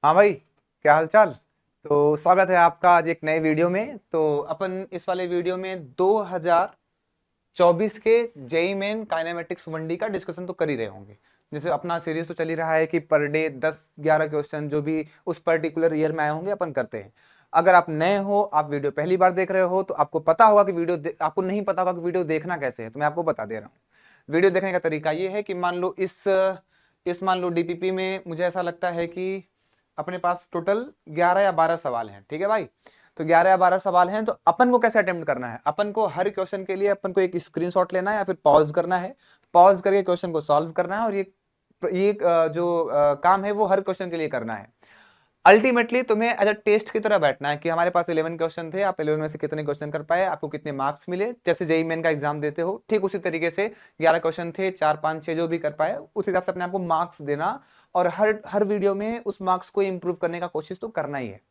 हाँ भाई, क्या हाल चाल। तो स्वागत है आपका आज एक नए वीडियो में। तो अपन इस वाले वीडियो में 2024 के जेई मेन काइनेमेटिक्स 1D का डिस्कशन तो कर ही रहे होंगे। जैसे अपना सीरीज तो चल ही रहा है कि पर डे 10-11 क्वेश्चन जो भी उस पर्टिकुलर ईयर में आए होंगे अपन करते हैं। अगर आप नए हो, आप वीडियो पहली बार देख रहे हो, तो आपको पता होगा कि आपको नहीं पता होगा कि वीडियो देखना कैसे है, तो मैं आपको बता दे रहा हूँ। वीडियो देखने का तरीका ये है कि मान लो डीपीपी में मुझे ऐसा लगता है कि अपने पास टोटल 11 या 12 सवाल हैं। ठीक है भाई। तो 11 या 12 सवाल हैं, तो अपन को कैसे अटेम्प्ट करना है? अपन को हर क्वेश्चन के लिए अपन को एक स्क्रीनशॉट लेना है या फिर पॉज करना है। पॉज करके क्वेश्चन को सॉल्व करना है, और ये काम है वो हर क्वेश्चन के लिए करना है। अल्टीमेटली तुम्हें एज अ टेस्ट की तरह बैठना है कि हमारे पास 11 क्वेश्चन थे, आप 11 में से कितने क्वेश्चन कर पाए, आपको कितने मार्क्स मिले। जैसे जेई मेन का एग्जाम देते हो, ठीक उसी तरीके से 11 क्वेश्चन थे, 4 5 6 जो भी कर पाए, उस हिसाब से अपने आपको मार्क्स देना। और हर हर वीडियो में उस मार्क्स को इंप्रूव करने का कोशिश तो करना ही है।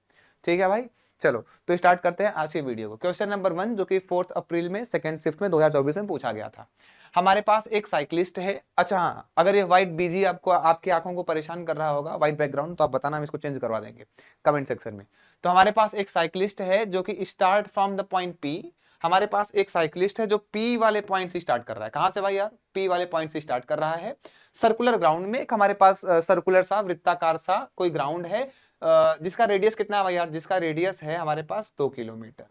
ठीक है भाई। चलो तो स्टार्ट करते हैं आज के वीडियो को। क्वेश्चन नंबर 1, जो कि 4 अप्रैल में सेकंड शिफ्ट में 2024 में पूछा गया था। हमारे पास एक साइक्लिस्ट है। अच्छा हाँ, अगर ये व्हाइट बीजी आपको आपकी आंखों को परेशान कर रहा होगा, व्हाइट बैकग्राउंड, तो आप बताना, हम इसको चेंज करवा देंगे कमेंट सेक्शन में। तो हमारे पास एक साइक्लिस्ट है जो कि start from the point P. हमारे पास एक साइक्लिस्ट है जो पी वाले पॉइंट से स्टार्ट कर रहा है। कहां से भाई यार? पी वाले पॉइंट से स्टार्ट कर रहा है। सर्कुलर ग्राउंड में एक हमारे पास सर्कुलर सा वृत्ताकार सा कोई ग्राउंड है, जिसका रेडियस कितना है भाई यार? जिसका रेडियस है हमारे पास 2 किलोमीटर।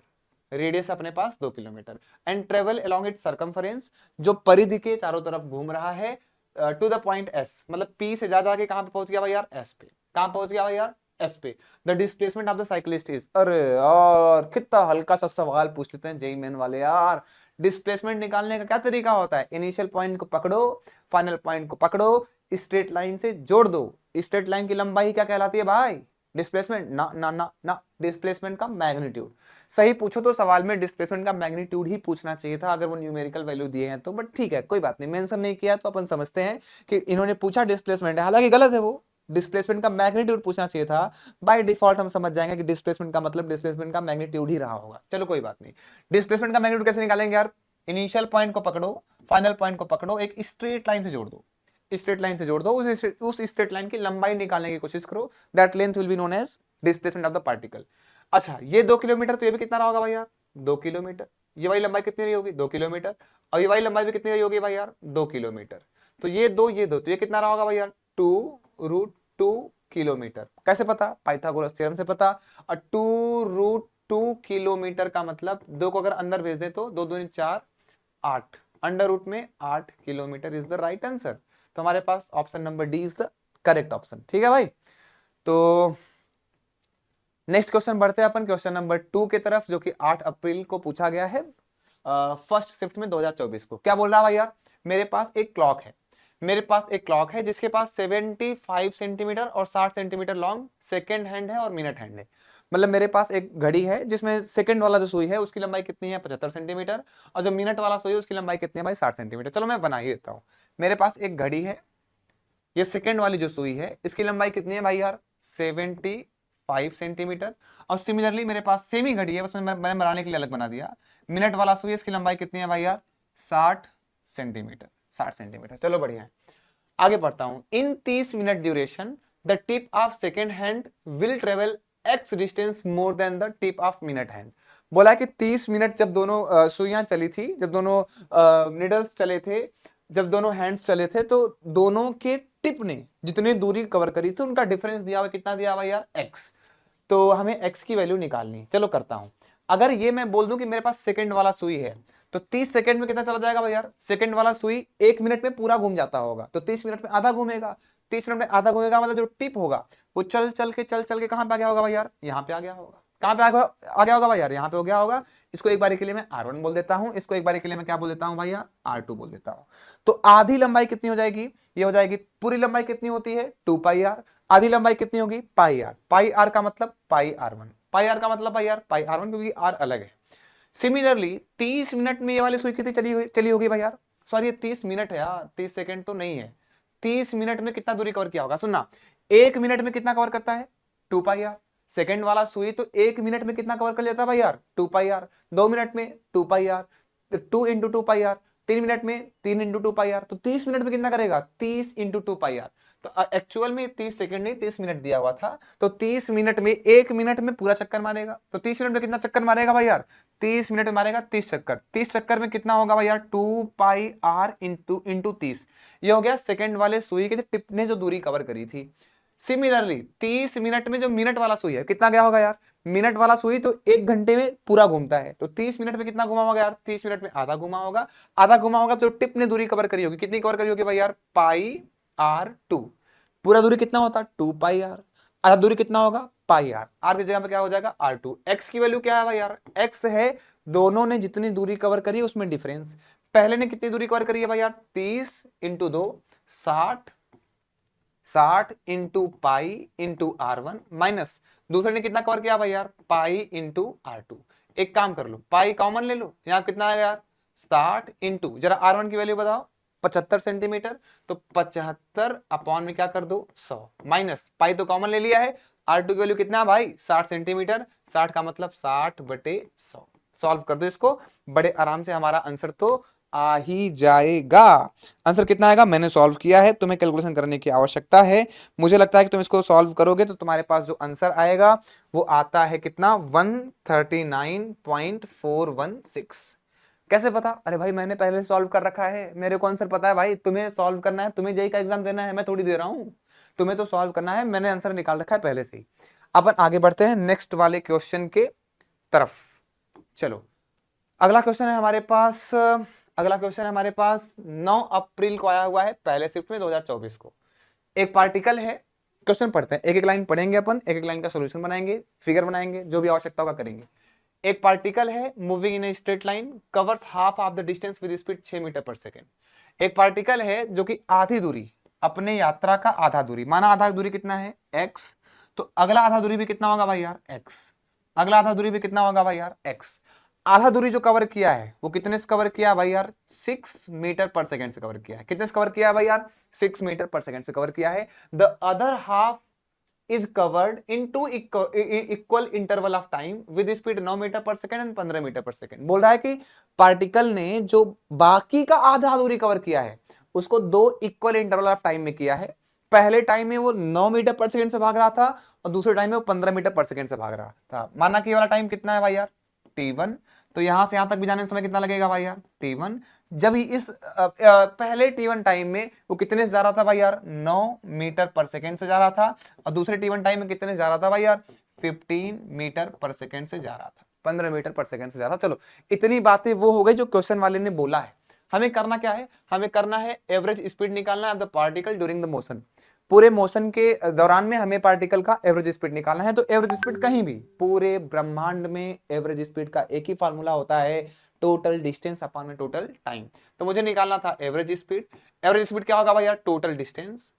रेडियस अपने पास 2 kilometre. And travel along it circumference, जो परिधि के चारों तरफ घूम रहा है टू द पॉइंट एस। मतलब पी से ज्यादा आगे कहां पे पहुंच गया भाई यार? एस पे। कहां पहुंच गया भाई यार? एस पे। The displacement of the cyclist is, अरे यार कितना हल्का सा सवाल पूछ लेते हैं जेई मेन वाले यार। डिस्प्लेसमेंट निकालने का क्या तरीका होता है? इनिशियल पॉइंट को पकड़ो, फाइनल पॉइंट को पकड़ो, स्ट्रेट लाइन से जोड़ दो। स्ट्रेट लाइन की लंबाई क्या कहलाती है भाई? डिस्प्लेसमेंट। ना ना ना ना, डिस्प्लेसमेंट का मैग्नीट्यूड। सही पूछो तो सवाल में डिस्प्लेसमेंट का मैग्नीट्यूड ही पूछना चाहिए था, अगर वो न्यूमेरिकल वैल्यू दिए हैं तो। बट ठीक है, कोई बात नहीं, मेंशन नहीं किया तो अपन समझते हैं कि इन्होंने पूछा डिस्प्लेसमेंट है, हालांकि गलत है वो। डिस्प्लेसमेंट का मैग्नीट्यूड पूछना चाहिए था। बाय डिफॉल्ट हम समझ जाएंगे कि डिस्प्लेसमेंट का मतलब डिस्प्लेसमेंट का मैग्नीट्यूड ही रहा होगा। चलो कोई बात नहीं। डिस्प्लेसमेंट का मैग्नीट्यूड कैसे निकालेंगे यार? इनिशियल पॉइंट को पकड़ो, फाइनल पॉइंट को पकड़ो, एक स्ट्रेट लाइन से जोड़ दो। स्ट्रेट लाइन से जोड़ दो, उस स्ट्रेट लाइन की लंबाई निकालने की कोशिश करो। That length will be known as displacement of the particle. अच्छा, ये 2 किलोमीटर, तो ये भी कितना रहा होगा भाई यार? 2 किलोमीटर। ये वाली लंबाई कितनी रही होगी? 2 किलोमीटर। और ये वाली लंबाई भी कितनी रही होगी भाई यार? 2 किलोमीटर। तो ये दो, तो ये कितना रहा होगा भाई यार? 2√2 किलोमीटर। कैसे पता? पाइथागोरस थ्योरम से पता। और 2√2 किलोमीटर का मतलब, दो को अगर अंदर भेज दे तो 2×2=4, 8। अंडर रूट में 8 kilometre is the right answer. तो हमारे पास option number D is the correct option. ठीक है भाई। तो नेक्स्ट क्वेश्चन बढ़ते हैं अपन क्वेश्चन नंबर 2 की तरफ, जो कि 8 अप्रैल को पूछा गया है फर्स्ट शिफ्ट में 2024 को। क्या बोल रहा है भाई यार? मेरे पास एक क्लॉक है। मेरे पास एक क्लॉक है जिसके पास 75 सेंटीमीटर और 60 सेंटीमीटर लॉन्ग सेकेंड हैंड है और मिनट हैंड है। मतलब मेरे पास एक घड़ी है जिसमें सेकंड वाला जो सुई है उसकी लंबाई कितनी है? 75 सेंटीमीटर। और जो मिनट वाला सुई है उसकी लंबाई कितनी है भाई? 60 सेंटीमीटर। चलो मैं बना ही देता हूँ। मेरे पास एक घड़ी है, ये सेकेंड वाली जो सुई है इसकी लंबाई कितनी है भाई यार? 75 सेंटीमीटर। और सिमिलरली मेरे पास सेम ही घड़ी है, बस मैंने बनाने के लिए अलग बना दिया। मिनट वाला सुई, इसकी लंबाई कितनी है भाई यार? 60 सेंटीमीटर। 60 सेंटीमीटर। चलो बढ़िया है। आगे बढ़ता हूं। इन 30 minute duration the tip of second hand will travel x distance more than the tip of minute hand. बोला कि 30 मिनट जब दोनों सुइयां चली थी, जब दोनों निडल्स चले थे, जब दोनों हैंड्स चले थे, तो दोनों के टिप ने जितनी दूरी कवर करी थी उनका डिफरेंस दिया हुआ, कितना दिया हुआ यार? एक्स। तो हमें एक्स की वैल्यू निकालनी। चलो करता हूं। अगर ये मैं बोल दूं कि मेरे पास सेकंड वाला सुई है, तो 30 सेकंड में कितना चला जाएगा भाई यार? सेकंड वाला सुई 1 मिनट में पूरा घूम जाता होगा, तो 30 मिनट में आधा घूमेगा। 30 मिनट में आधा घूमेगा मतलब जो टिप होगा वो चल चल के कहां पे आ गया होगा भाई यार? यहां पे आ गया होगा। कहां पे आ गया होगा भाई यार? यहां पे हो गया होगा। इसको एक बार के लिए मैं R1 बोल देता हूं, इसको एक बार के लिए मैं क्या बोल देता हूं भाई यार? R2 बोल देता हूं। तो आधी लंबाई कितनी हो जाएगी? ये हो जाएगी, पूरी लंबाई कितनी होती है? 2πr। आधी लंबाई कितनी होगी? πr। πr का मतलब πr1। πr का मतलब भाई यार πr1, क्योंकि r अलग है। सिमिलरली 30 मिनट में ये वाली सुई कितनी चली होगी भाई यार? सॉरी, ये 30 मिनट है यार, 30 सेकंड तो नहीं है। 30 मिनट में कितना दूरी कवर किया होगा? सुनना, 1 मिनट में कितना कवर करता है? 2πr। सेकंड वाला सुई तो 1 मिनट में कितना कवर कर लेता है भाई यार? 2πr। 2 मिनट में 2πr, 2 × 2πr। 3 मिनट में 3 × 2πr। तो 30 मिनट में कितना करेगा? 30 × 2πr। तो एक्चुअल में 30 सेकंड नहीं 30 मिनट दिया हुआ था, तो 30 मिनट में 1 मिनट में पूरा चक्कर मारेगा। तो 30 मिनट में कितना चक्कर मारेगा भाई यार, 30 मिनट में मारेगा 30 चक्कर। 30 चक्कर में कितना होगा भाई यार, 2 पाई आर इंटू 30। ये हो गया सेकंड वाले सुई के टिप ने जो दूरी कवर करी थी। सिमिलरली 30 मिनट में जो मिनट वाला सुई है कितना गया होगा यार, मिनट वाला सुई तो 1 घंटे में पूरा घूमता है, तो 30 मिनट में कितना घुमा होगा यार, 30 मिनट में आधा घुमा होगा। आधा घुमा होगा तो टिप ने दूरी कवर करी होगी, कितनी कवर करी होगी भाई यार, पाई आर 2। पूरा दूरी कितना होता है 2 पाई आर, आधा दूरी कितना होगा पाई आर। आर की जगह पे क्या हो जाएगा R2। एक्स की वैल्यू क्या है भाई यार, एक्स है दोनों ने जितनी दूरी कवर करी है उसमें डिफरेंस। पहले ने कितनी दूरी कवर करी है भाई यार, 30 into 2 60, 60 into pi into R1 minus दूसरे ने कितना कवर किया भाई यार, पाई इंटू R2। एक काम कर लो, पाई कॉमन ले लो, यहां कितना आएगा यार 60 इंटू, जरा R1 की वैल्यू बताओ 75 सेंटीमीटर, तो 75 अपॉन में क्या कर दो 100 माइनस पाई तो कॉमन ले लिया है, R2 की वैल्यू कितना है भाई 60 सेंटीमीटर, 60 का मतलब 60/100। सॉल्व कर दो इसको, बड़े आराम से हमारा आंसर तो आ ही जाएगा। आंसर कितना आएगा मैंने सॉल्व किया है, तुम्हें कैलकुलेशन करने की आवश्यकता है। मुझे लगता है कि तुम इसको सॉल्व करोगे तो तुम्हारे पास जो आंसर आएगा वो आता है कितना 139.416। कैसे पता, अरे भाई मैंने पहले सॉल्व कर रखा है, मेरे को आंसर पता है भाई, तुम्हें सॉल्व करना है, तुम्हें जेईई का एग्जाम देना है, मैं थोड़ी दे रहा हूं, तुम्हें तो सॉल्व करना है, मैंने आंसर निकाल रखा है पहले से ही। अपन आगे बढ़ते हैं नेक्स्ट वाले क्वेश्चन के तरफ। चलो अगला क्वेश्चन है हमारे पास, अगला क्वेश्चन है हमारे पास 9 अप्रैल को आया हुआ है पहले शिफ्ट में 2024 को। एक पार्टिकल है, क्वेश्चन पढ़ते हैं, एक एक लाइन पढ़ेंगे अपन, एक एक लाइन का सॉल्यूशन बनाएंगे, फिगर बनाएंगे, जो भी आवश्यकता होगा करेंगे। एक पार्टिकल है moving in a straight line covers half of the distance with speed 6 metre per second. एक पार्टिकल है जो कि आधी दूरी, अपने यात्रा का आधा दूरी, माना आधा दूरी कितना है x, तो अगला आधा दूरी भी कितना होगा भाई यार x, अगला आधा दूरी भी कितना होगा भाई यार x। आधा दूरी जो कवर किया है वो कितने से कवर किया है भाई यार, 6 मीटर पर सेकेंड से कवर किया है। कितने से कवर किया है भाई यार, 6 मीटर पर सेकेंड से कवर किया है। The other half is covered into equal interval of time with speed 9 metre per second and 15 metre per second. बोल रहा है कि पार्टिकल ने जो बाकी का आधा दूरी कवर किया है उसको 2 इक्वल इंटरवल ऑफ टाइम में किया है। पहले टाइम में वो 9 मीटर पर सेकेंड से भाग रहा था और दूसरे टाइम में वो 15 मीटर पर सेकेंड से भाग रहा था। माना कि ये वाला टाइम कितना है भाई यार t1, तो यहां से यहां तक भी जाने में समय कितना लगेगा भाई यार t1। जब ही इस पहले t1 टाइम में वो कितने से जा रहा था भाई यार 9 मीटर पर सेकेंड से जा रहा था, और दूसरे t1 टाइम में कितने से जा रहा था भाई यार 15 मीटर पर सेकेंड से जा रहा था, 15 मीटर पर सेकेंड से जा रहा था। चलो इतनी बातें वो हो गई जो क्वेश्चन वाले ने बोला है। हमें करना क्या है, हमें करना है एवरेज स्पीड निकालना है of the particle during the motion. पूरे मोशन के दौरान में हमें पार्टिकल का एवरेज स्पीड निकालना है। तो एवरेज स्पीड कहीं भी पूरे ब्रह्मांड में एवरेज स्पीड का एक ही फार्मूला होता है, टोटल डिस्टेंस अपॉन में टोटल टाइम। तो मुझे निकालना था एवरेज स्पीड। एवरेज स्पीड क्या होगा भाई यार, टोटल डिस्टेंस।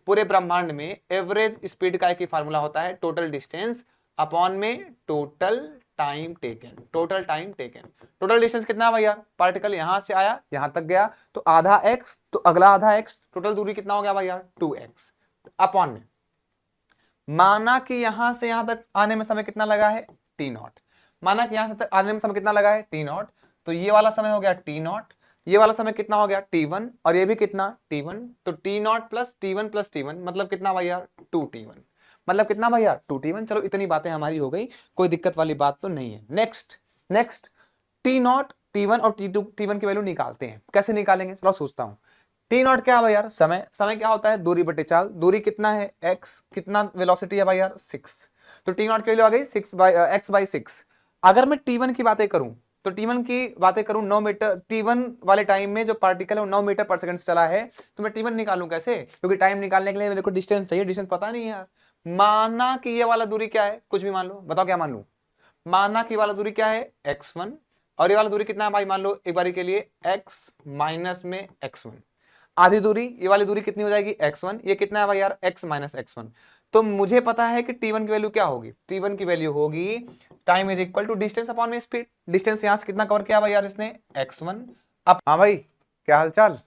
पूरे ब्रह्मांड में एवरेज स्पीड का एक ही फार्मूला होता है, टोटल डिस्टेंस अपॉन में total time taken. Total time taken, total distance कितना है भाई यार, पार्टिकल यहां से आया यहां तक गया तो आधा x, तो अगला आधा x, टोटल दूरी कितना हो गया भाई यार 2x अपॉन में, माना कि यहां से यहां तक आने में समय कितना लगा है t0, माना कि यहां से तक आने में समय कितना लगा है t0, तो ये वाला समय हो गया t0, ये वाला समय कितना हो गया t1, और ये भी कितना t1, तो t0 plus t1 plus t1 मतलब कितना भाई यार 2t1, मतलब कितना भाई यार 2t1। चलो इतनी बातें हमारी हो गई, कोई दिक्कत वाली बात तो नहीं है। नेक्स्ट t0 t1 और t1 की वैल्यू निकालते हैं। कैसे निकालेंगे चलो सोचता हूं। t0 क्या है भाई यार, समय क्या होता है दूरी बटे चाल, दूरी कितना है x, कितना वेलोसिटी है भाई यार 6, तो t0 की वैल्यू आ गई x/6। अगर मैं t1 की बातें करूं तो t1 की बातें करूं 9 मीटर, t1 वाले टाइम में जो पार्टिकल है वो 9 मीटर पर सेकंड से चला है, तो मैं t1 निकालूं कैसे, क्योंकि टाइम निकालने के लिए मेरे को डिस्टेंस चाहिए, डिस्टेंस पता नहीं है यार। माना कि ये वाला दूरी क्या है, कुछ भी मान लो, बताओ क्या मान लूं। माना कि वाला दूरी क्या है x1, और ये वाला दूरी कितना है भाई, मान लो एक बारी के लिए x माइनस में x1। आधी दूरी ये वाली दूरी कितनी हो जाएगी x1, ये कितना है भाई यार x माइनस x1। तो मुझे पता है कि t1 की वैल्यू क्या होगी, t1 की वैल्यू होगी time is equal to distance upon में स्पीड। डिस्टेंस यहां से कितना कवर किया भाई यार इसने x1। अब हाँ भाई क्या हालचाल,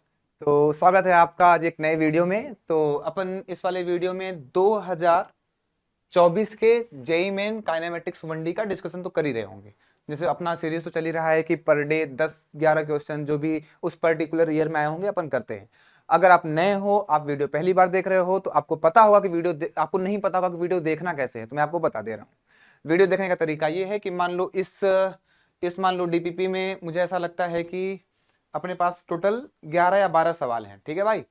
तो स्वागत है आपका आज एक नए वीडियो में। तो अपन इस वाले वीडियो में 2024 के जेईई मेन काइनेमेटिक्स 1D का डिस्कशन तो कर ही रहे होंगे। जैसे अपना सीरीज तो चल ही रहा है कि पर डे 10-11 क्वेश्चन जो भी उस पर्टिकुलर ईयर में आए होंगे अपन करते हैं। अगर आप नए हो, आप वीडियो पहली बार देख रहे हो, तो आपको पता होगा कि आपको नहीं पता होगा कि वीडियो देखना कैसे है, तो मैं आपको बता दे रहा हूँ। वीडियो देखने का तरीका ये है कि मान लो मान लो डीपीपी में मुझे ऐसा लगता है कि अपने पास टोटल 11 या 12 सवाल हैं, ठीक है भाई।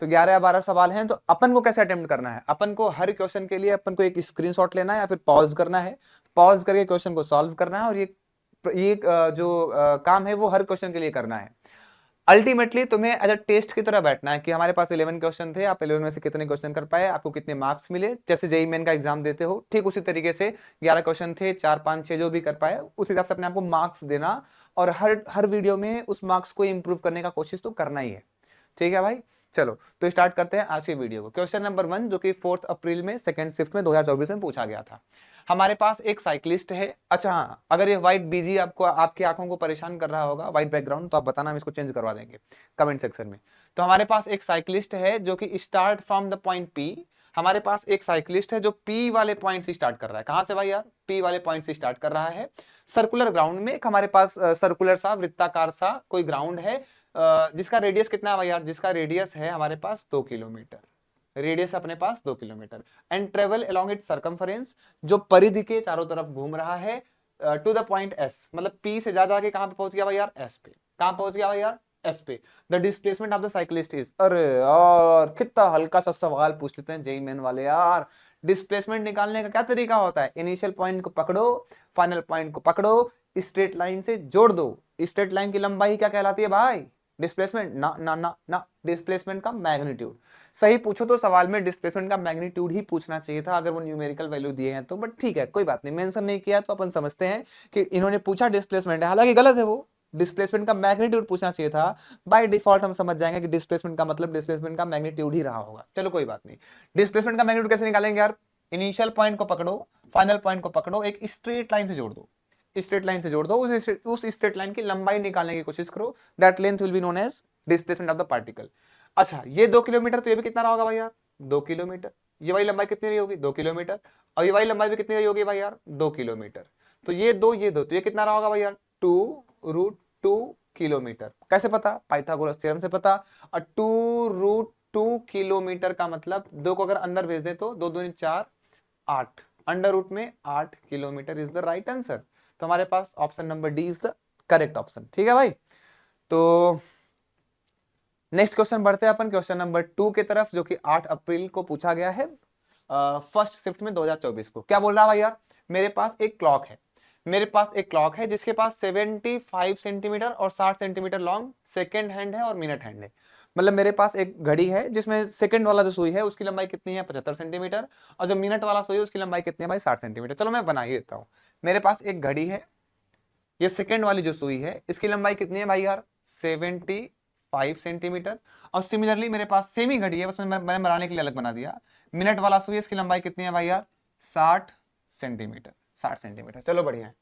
तो 11 या 12 सवाल हैं, तो अपन को कैसे अटेम्प्ट करना है, अपन को हर क्वेश्चन के लिए अपन को एक स्क्रीनशॉट लेना है या फिर पॉज करना है, पॉज करके क्वेश्चन को सॉल्व करना है, और ये जो काम है वो हर क्वेश्चन के लिए करना है। अल्टीमेटली तुम्हें एज अ टेस्ट की तरह बैठना है कि हमारे पास 11 क्वेश्चन थे, आप 11 में से कितने क्वेश्चन कर पाए, आपको कितने मार्क्स मिले। जैसे जेईई मेन का एग्जाम देते हो, ठीक उसी तरीके से 11 क्वेश्चन थे, 4 5 6 जो भी कर पाए, उस हिसाब से अपने आपको मार्क्स देना, और हर वीडियो में उस मार्क्स को इंप्रूव करने का कोशिश तो करना ही है, ठीक है भाई। चलो तो स्टार्ट करते हैं आज की वीडियो को। क्वेश्चन नंबर 1 जो कि 4 अप्रैल में सेकंड शिफ्ट में 2024 में पूछा गया था। हमारे पास एक साइक्लिस्ट है। अच्छा हाँ, अगर ये व्हाइट बीजी आपको आपकी आंखों को परेशान कर रहा होगा, व्हाइट बैकग्राउंड, तो आप बताना, हम इसको चेंज करवा देंगे कमेंट सेक्शन में। तो हमारे पास एक साइक्लिस्ट है जो कि start from the point P. हमारे पास एक साइक्लिस्ट है जो पी वाले पॉइंट से स्टार्ट कर रहा है। कहां से भाई यार? पी वाले पॉइंट से स्टार्ट कर रहा है। सर्कुलर ग्राउंड में एक हमारे पास सर्कुलर सा वृत्ताकार सा कोई ग्राउंड है, जिसका रेडियस कितना है भाई यार? जिसका रेडियस है हमारे पास 2 किलोमीटर। रेडियस अपने पास 2 kilometre. And travel along it circumference, जो परिधि के चारों तरफ घूम रहा है, टू द पॉइंट एस, मतलब पी से ज्यादा आगे कहां पे पहुंच गया भाई यार? एस पे। कहां पहुंच गया भाई यार? एस पे। The displacement of the cyclist is, अरे यार कितना हल्का सा सवाल पूछ लेते हैं जेईई मेन वाले यार। डिस्प्लेसमेंट निकालने का क्या तरीका होता है? इनिशियल पॉइंट को पकड़ो, फाइनल पॉइंट को पकड़ो, स्ट्रेट लाइन से जोड़ दो। स्ट्रेट लाइन की लंबाई क्या कहलाती है भाई? डिस्प्लेसमेंट। ना ना ना ना, डिस्प्लेसमेंट का मैग्नीट्यूड। सही पूछो तो सवाल में डिस्प्लेसमेंट का मैग्नीट्यूड ही पूछना चाहिए था, अगर वो न्यूमेरिकल वैल्यू दिए हैं तो, बट ठीक है कोई बात नहीं, मेंशन नहीं किया तो अपन समझते हैं कि इन्होंने पूछा डिस्प्लेसमेंट है, हालांकि गलत है वो। डिस्प्लेसमेंट का मैग्नीट्यूड पूछना चाहिए था। बाय डिफॉल्ट हम समझ जाएंगे कि डिस्प्लेसमेंट का मतलब डिस्प्लेसमेंट का मैग्नीट्यूड ही रहा होगा। चलो कोई बात नहीं। डिस्प्लेसमेंट का मैग्नीट्यूड कैसे निकालेंगे यार? इनिशियल पॉइंट को पकड़ो, फाइनल पॉइंट को पकड़ो, एक स्ट्रेट लाइन से जोड़ दो। स्ट्रेट लाइन से जोड़ दो, उस स्ट्रेट लाइन की लंबाई निकालने की कोशिश करो। That length will be known as displacement of the particle. अच्छा, ये 2 किलोमीटर, तो ये भी कितना रहा होगा भाई यार? 2 किलोमीटर। ये वाली लंबाई कितनी रही होगी? 2 किलोमीटर। और ये वाली लंबाई भी कितनी रही होगी भाई यार? 2 किलोमीटर। तो ये दो, तो ये कितना रहा होगा भाई यार? 2√2 किलोमीटर। कैसे पता? पाइथागोरस थ्योरम से पता। और 2√2 किलोमीटर का मतलब 2 को अगर अंदर भेज दे तो 2 दूनी 4, 8, अंडर रूट में 8 kilometre is the right answer. तो हमारे पास option number D is the correct option, ठीक है भाई। तो नेक्स्ट क्वेश्चन बढ़ते हैं अपन क्वेश्चन नंबर 2 की तरफ, जो कि 8 अप्रैल को पूछा गया है फर्स्ट शिफ्ट में 2024 को। क्या बोल रहा है भाई यार? मेरे पास एक क्लॉक है, मेरे पास एक क्लॉक है जिसके पास 75 सेंटीमीटर और 60 सेंटीमीटर लॉन्ग सेकेंड हैंड है और मिनट हैंड है। मतलब मेरे पास एक घड़ी है जिसमें सेकंड वाला जो सुई है उसकी लंबाई कितनी है? 75 सेंटीमीटर। और जो मिनट वाला सुई है उसकी लंबाई कितनी है भाई? 60 सेंटीमीटर। चलो मैं बना ही देता हूँ। मेरे पास एक घड़ी है, ये सेकंड वाली जो सुई है इसकी लंबाई कितनी है भाई यार? 75 सेंटीमीटर। और सिमिलरली मेरे पास सेम ही घड़ी है, बस मैंने बनाने के लिए अलग बना दिया। मिनट वाला सुई, इसकी लंबाई कितनी है भाई यार? 60 सेंटीमीटर। 60 सेंटीमीटर। चलो बढ़िया है,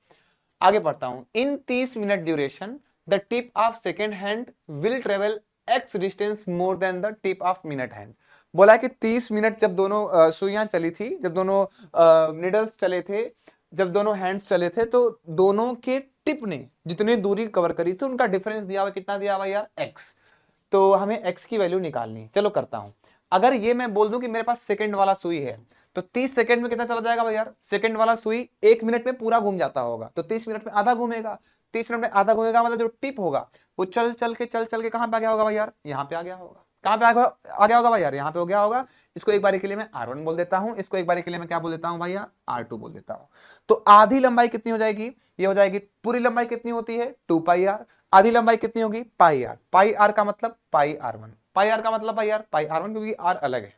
आगे बढ़ता हूं। इन 30 minute duration the tip of second hand will travel x distance more than the tip of minute hand. बोला कि 30 मिनट जब दोनों सुइयां चली थी, जब दोनों निडल्स चले थे, जब दोनों हैंड्स चले थे, तो दोनों के टिप ने जितनी दूरी कवर करी थी उनका डिफरेंस दिया हुआ, कितना दिया हुआ यार? एक्स। तो हमें एक्स की वैल्यू निकालनी। चलो करता हूं। अगर ये मैं बोल दूं कि मेरे पास सेकंड वाला सुई है, तो 30 सेकंड में कितना चला जाएगा भाई यार? सेकंड वाला सुई 1 मिनट में पूरा घूम जाता होगा, तो 30 मिनट में आधा घूमेगा। 30 मिनट में आधा घूमेगा मतलब जो टिप होगा वो चल चल के कहां पे आ गया होगा भाई यार? यहाँ पे आ गया होगा। कहां पे आ गया होगा भाई यार? यहाँ पे हो गया होगा। इसको एक बार के लिए मैं R1 बोल देता हूं, इसको एक बार के लिए मैं क्या बोल देता हूं भाई यार? R2 बोल देता हूं। तो आधी लंबाई कितनी हो जाएगी? ये हो जाएगी, पूरी लंबाई कितनी होती है? 2πr। आधी लंबाई कितनी होगी? πr। πr का मतलब πr1। πr का मतलब भाई यार πr1, क्योंकि r अलग है।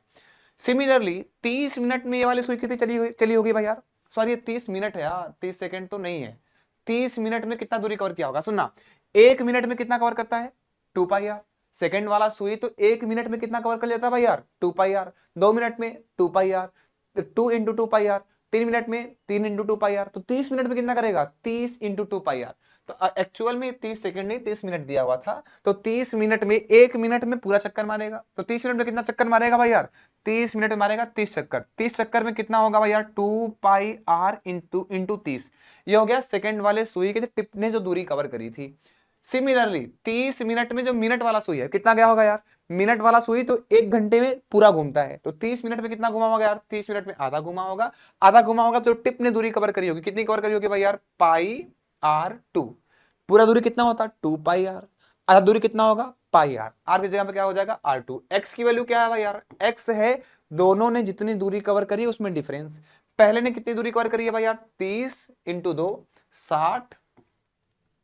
सिमिलरली 30 मिनट में ये वाली सुई कितनी चली होगी भाई यार? सॉरी, ये 30 मिनट है यार, 30 सेकंड तो नहीं है। 30 मिनट में कितना दूरी कवर किया होगा? सुनना, 1 मिनट में कितना कवर करता है? 2πr। सेकंड वाला सुई तो 1 मिनट में कितना कवर कर लेता है भाई यार? 2πr। 2 मिनट में 2πr, 2 इंटू 2πr। 3 मिनट में 3 इंटू 2πr। तो 30 मिनट में कितना करेगा? 30 इंटू 2πr। तो एक्चुअल में 30 सेकंड नहीं 30 मिनट दिया हुआ था, तो 30 मिनट में 1 मिनट में पूरा चक्कर मारेगा। तो 30 मिनट में कितना चक्कर मारेगा भाई यार? 30 मिनट में मारेगा 30 चक्कर। 30 चक्कर में कितना होगा भाई यार? 2πr into 30। ये हो गया सेकंड वाले सुई के टिप ने जो दूरी कवर करी थी। सिमिलरली 30 मिनट में जो मिनट वाला सुई है कितना गया होगा यार, मिनट वाला सुई तो 1 घंटे में पूरा घूमता है, तो 30 मिनट में कितना घुमा होगा यार, 30 मिनट में आधा घुमा होगा। आधा घुमा होगा तो टिप ने दूरी कवर करी होगी, कितनी कवर करी होगी भाई यार, पाई आर टू। पूरा दूरी कितना होता है 2 पाई आर, आधा दूरी कितना होगा पाई आर, आर की जगह पे क्या हो जाएगा आर टू। एक्स की वैल्यू क्या है भाई यार, एक्स है दोनों ने जितनी दूरी कवर करी उसमें डिफरेंस। पहले ने कितनी दूरी कवर करी है भाई यार, 30 into 2 60,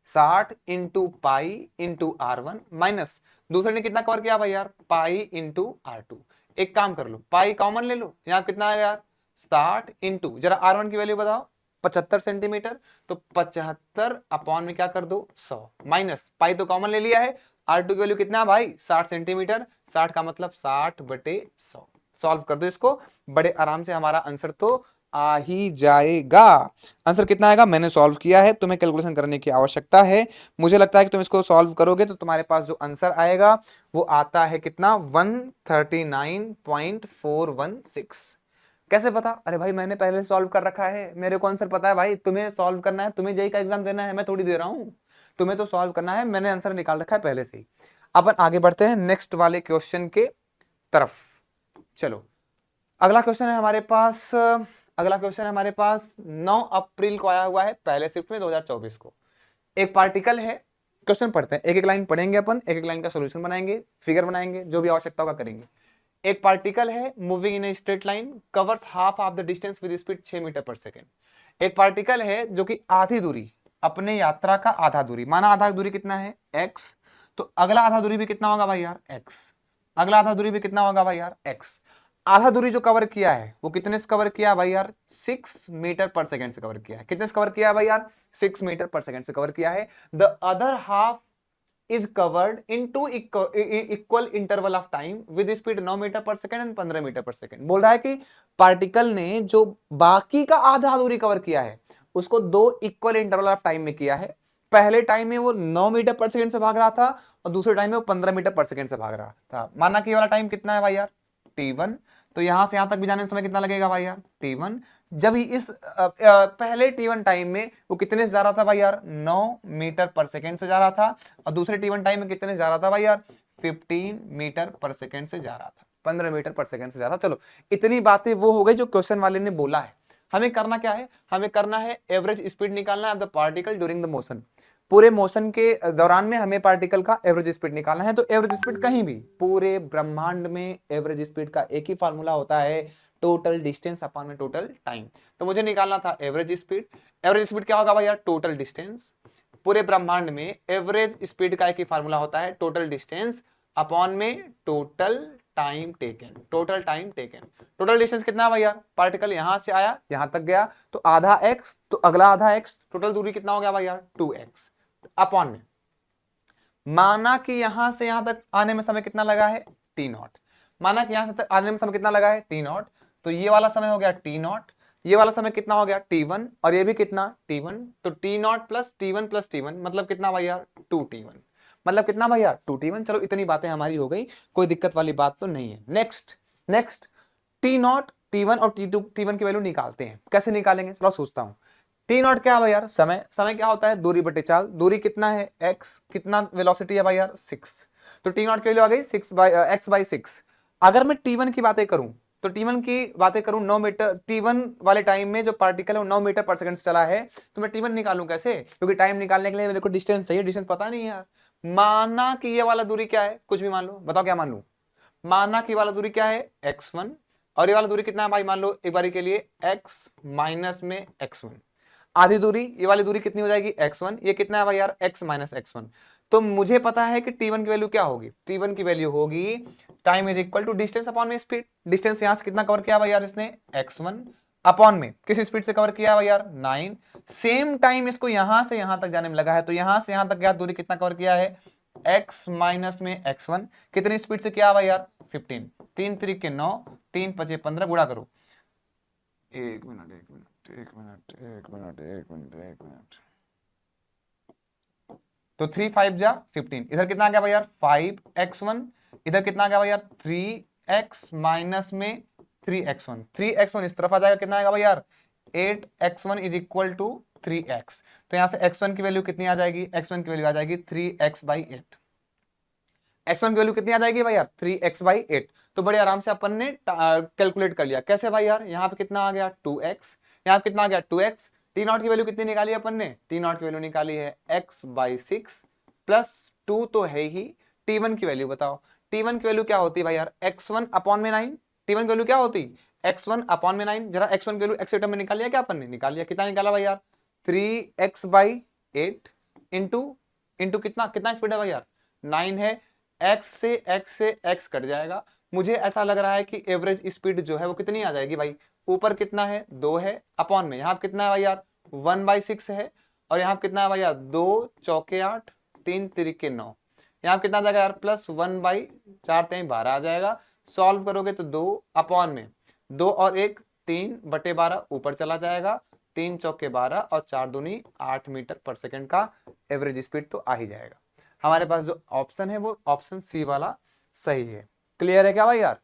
60 into pi into R one, minus दूसरे ने कितना कवर किया भाई यार, पाई इंटू आर टू। एक काम कर लो, पाई कॉमन ले लो, यहां कितना आया यार 60 इंटू, जरा आर वन की वैल्यू बताओ 75 सेंटीमीटर, तो 75 अपॉन में क्या कर दो 100, माइनस पाई तो कॉमन ले लिया है, आर टू की वैल्यू कितना है भाई 60 सेंटीमीटर, 60 का मतलब 60/100। सॉल्व कर दो इसको, बड़े आराम से हमारा आंसर तो आ ही जाएगा। आंसर कितना आएगा मैंने सॉल्व किया है, तुम्हें कैलकुलेशन करने की आवश्यकता है। मुझे लगता है कि तुम इसको सॉल्व करोगे तो तुम्हारे पास जो आंसर आएगा वो आता है कितना 139.416। कैसे पता, अरे भाई मैंने पहले सॉल्व कर रखा है, मेरे को आंसर पता है भाई, तुम्हें सॉल्व करना है, तुम्हें जेईई का एग्जाम देना है, मैं थोड़ी दे रहा हूं, तुम्हें तो सॉल्व करना है, मैंने आंसर निकाल रखा है पहले से ही। अपन आगे बढ़ते हैं नेक्स्ट वाले क्वेश्चन के तरफ। चलो अगला क्वेश्चन है हमारे पास, अगला क्वेश्चन है हमारे पास 9 अप्रैल को आया हुआ है पहले शिफ्ट में 2024 को। एक पार्टिकल है, क्वेश्चन पढ़ते हैं, एक एक लाइन पढ़ेंगे अपन, एक एक लाइन का सॉल्यूशन बनाएंगे, फिगर बनाएंगे, जो भी आवश्यकता होगा करेंगे। एक पार्टिकल है moving in a straight line covers half of the distance with speed 6 metre per second. एक पार्टिकल है जो कि आधी दूरी, अपने यात्रा का आधा दूरी, माना आधा दूरी कितना है x, तो अगला आधा दूरी भी कितना होगा भाई यार x, अगला आधा दूरी भी कितना होगा भाई यार x। आधा दूरी जो कवर किया है वो कितने से कवर किया भाई यार 6 मीटर पर सेकेंड से कवर किया है, कितने से कवर किया है भाई यार 6 मीटर पर सेकेंड से कवर किया है। The other half is covered in two equal interval of time with speed 9 metre per second and 15 metre per second. बोल रहा है कि पार्टिकल ने जो बाकी का आधा दूरी कवर किया है उसको 2 इक्वल इंटरवल ऑफ टाइम में किया है। पहले टाइम में वो 9 मीटर पर सेकेंड से भाग रहा था और दूसरे टाइम में वो 15 मीटर पर सेकेंड से भाग रहा था। माना कि ये वाला टाइम कितना है भाई यार t1, तो यहां से यहां तक भी जाने में समय कितना लगेगा भाई यार t1। जब ही इस पहले t1 टाइम में वो कितने से जा रहा था भाई यार 9 मीटर पर सेकेंड से जा रहा था, और दूसरे t1 टाइम में कितने से जा रहा था भाई यार 15 मीटर पर सेकेंड से जा रहा था, 15 मीटर पर सेकेंड से जा रहा था। चलो इतनी बातें वो हो गई जो क्वेश्चन वाले ने बोला है। हमें करना क्या है, हमें करना है एवरेज स्पीड निकालना है of the particle during the motion. पूरे मोशन के दौरान में हमें पार्टिकल का एवरेज स्पीड निकालना है। तो एवरेज स्पीड कहीं भी पूरे ब्रह्मांड में एवरेज स्पीड का एक ही फार्मूला होता है, टोटल डिस्टेंस अपॉन में टोटल टाइम। तो मुझे निकालना था एवरेज स्पीड। एवरेज स्पीड क्या होगा भाई यार टोटल डिस्टेंस। पूरे ब्रह्मांड में एवरेज स्पीड का एक ही फार्मूला होता है, टोटल डिस्टेंस अपॉन में total time taken. Total time taken, total distance कितना है भाई यार, पार्टिकल यहां से आया यहां तक गया तो आधा x, तो अगला आधा x, टोटल दूरी कितना हो गया भाई यार 2x अपॉन में। माना कि यहां से यहां तक आने में समय कितना लगा है t0, माना कि यहां तक आने में समय कितना लगा है t0, तो ये वाला समय हो गया t0, ये वाला समय कितना हो गया t1, और ये भी कितना t1, तो t0 plus t1 plus t1 मतलब कितना भाई यार 2t1, मतलब कितना भाई यार 2t1। चलो इतनी बातें हमारी हो गई, कोई दिक्कत वाली बात तो नहीं है। नेक्स्ट t0, t1 और t1 की वैल्यू निकालते हैं। कैसे निकालेंगे चलो सोचता हूं। t0 क्या है भाई यार समय, समय क्या होता है दूरी बटे चाल, दूरी कितना है x, कितना वेलोसिटी है भाई यार 6, तो t0 की वैल्यू आ गई x/6। अगर मैं t1 की बातें करूं तो t1 की बातें करूं 9 मीटर, t1 वाले टाइम में जो पार्टिकल है वो 9 मीटर पर सेकंड से चला है, तो मैं t1 निकालूं कैसे, क्योंकि टाइम निकालने के लिए मेरे को डिस्टेंस चाहिए, डिस्टेंस पता नहीं है यार। माना कि ये वाला दूरी क्या है, कुछ भी मान लो, बताओ क्या मान लूं। माना कि वाला दूरी क्या है x1, और ये वाला दूरी कितना है भाई मान लो एक बारी के लिए x माइनस में x1। आधी दूरी ये वाली दूरी कितनी हो जाएगी x1, ये कितना है भाई यार x माइनस x1। तो मुझे पता है कि t1 की वैल्यू क्या होगी, t1 की वैल्यू होगी time is equal to distance upon में स्पीड। डिस्टेंस यहां से कितना कवर किया भाई यार इसने x1 अपॉन में किस स्पीड से कवर किया भाई यार 9। सेम टाइम इसको यहां से यहां तक जाने में लगा है, तो यहां से यहां तक क्या दूरी कितना कवर किया है x माइनस में x1, कितनी स्पीड से किया भाई यार 15, 3 3 के 9, 3 5 15, गुणा करो। एक मिनट तो 3 5 जा 15, इधर कितना आ गया भाई यार 5x1, इधर कितना आ गया भाई यार 3x माइनस में 3x1, 3x1 इस तरफ आ जाएगा, कितना आएगा भाई यार 8x1 is equal to 3x। तो यहाँ से x1 की वैल्यू कितनी आ जाएगी, x1 की वैल्यू आ जाएगी 3x/8। x1 की वैल्यू कितनी आ जाएगी भाई यार, 3x/8। तो बड़े आराम से अपन ने कैलकुलेट कर लिया। कैसे भाई यार, यहाँ पे कितना आ गया 2x, यहाँ पे कितना आ गया 2x। t0 की वैल्यू कितनी निकाली अपन ने, t0 की वैल्यू निकाली है x/6 प्लस 2 तो है ही। t1 की वैल्यू बताओ, t1 की वैल्यू क्या होती है भाई यार, x1/9। t1 की वैल्यू क्या होती, x1/9। जरा x1 की वैल्यू x टर्म में निकाल लिया क्या अपन ने, निकाल लिया। कितना निकाला भाई यार, 3x/8 इंटू कितना, कितना स्पीड है भाई यार 9 है। x से x कट जाएगा। मुझे ऐसा लग रहा है कि एवरेज स्पीड जो है वो कितनी आ जाएगी भाई, ऊपर कितना है 2 है, अपॉन में यहाँ कितना है भाई यार 1/6 है, और यहाँ कितना है भाई यार 2 चौके 8 3 तिरिके 9, यहाँ कितना आ जाएगा यार प्लस 1/4 12 आ जाएगा। सॉल्व करोगे तो 2 अपॉन में 2 और 1 3/12 ऊपर चला जाएगा, 3 चौके 12 और 4 दूनी 8 मीटर पर सेकंड का एवरेज स्पीड तो आ ही जाएगा। हमारे पास जो ऑप्शन है वो ऑप्शन सी वाला सही है। क्लियर है क्या भाई यार।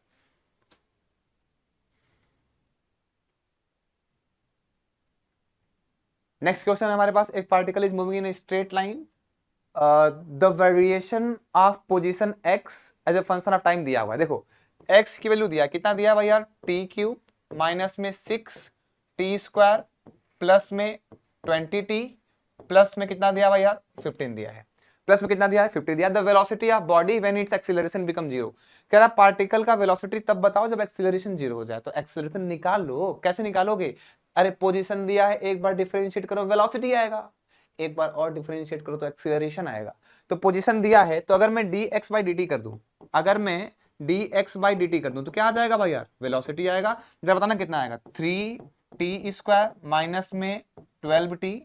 नेक्स्ट क्वेश्चन हमारे पास, एक particle is moving in straight line, the variation of position x as a function of time दिया हुआ है। देखो x की वैल्यू दिया, कितना दिया भाई यार t³ माइनस में 6t² प्लस में 20t प्लस में कितना दिया भाई यार 15 दिया है। प्लस में कितना दिया है 50 दिया। The velocity of body when it's acceleration become 0। कह रहा पार्टिकल का वेलोसिटी तब बताओ जब एक्सीलरेशन 0 हो जाए। तो एक्सीलरेशन निकाल लो, कैसे निकालोगे, अरे पोजीशन दिया है, एक बार डिफरेंशिएट करो वेलोसिटी आएगा, एक बार और डिफरेंशिएट करो तो एक्सीलरेशन आएगा। तो पोजीशन दिया है, तो अगर मैं dx/dt कर दूं, अगर मैं dx/dt कर दूं तो क्या आ जाएगा भाई यार, वेलोसिटी आएगा। जरा बताना कितना आएगा, 3t² माइनस में 12t,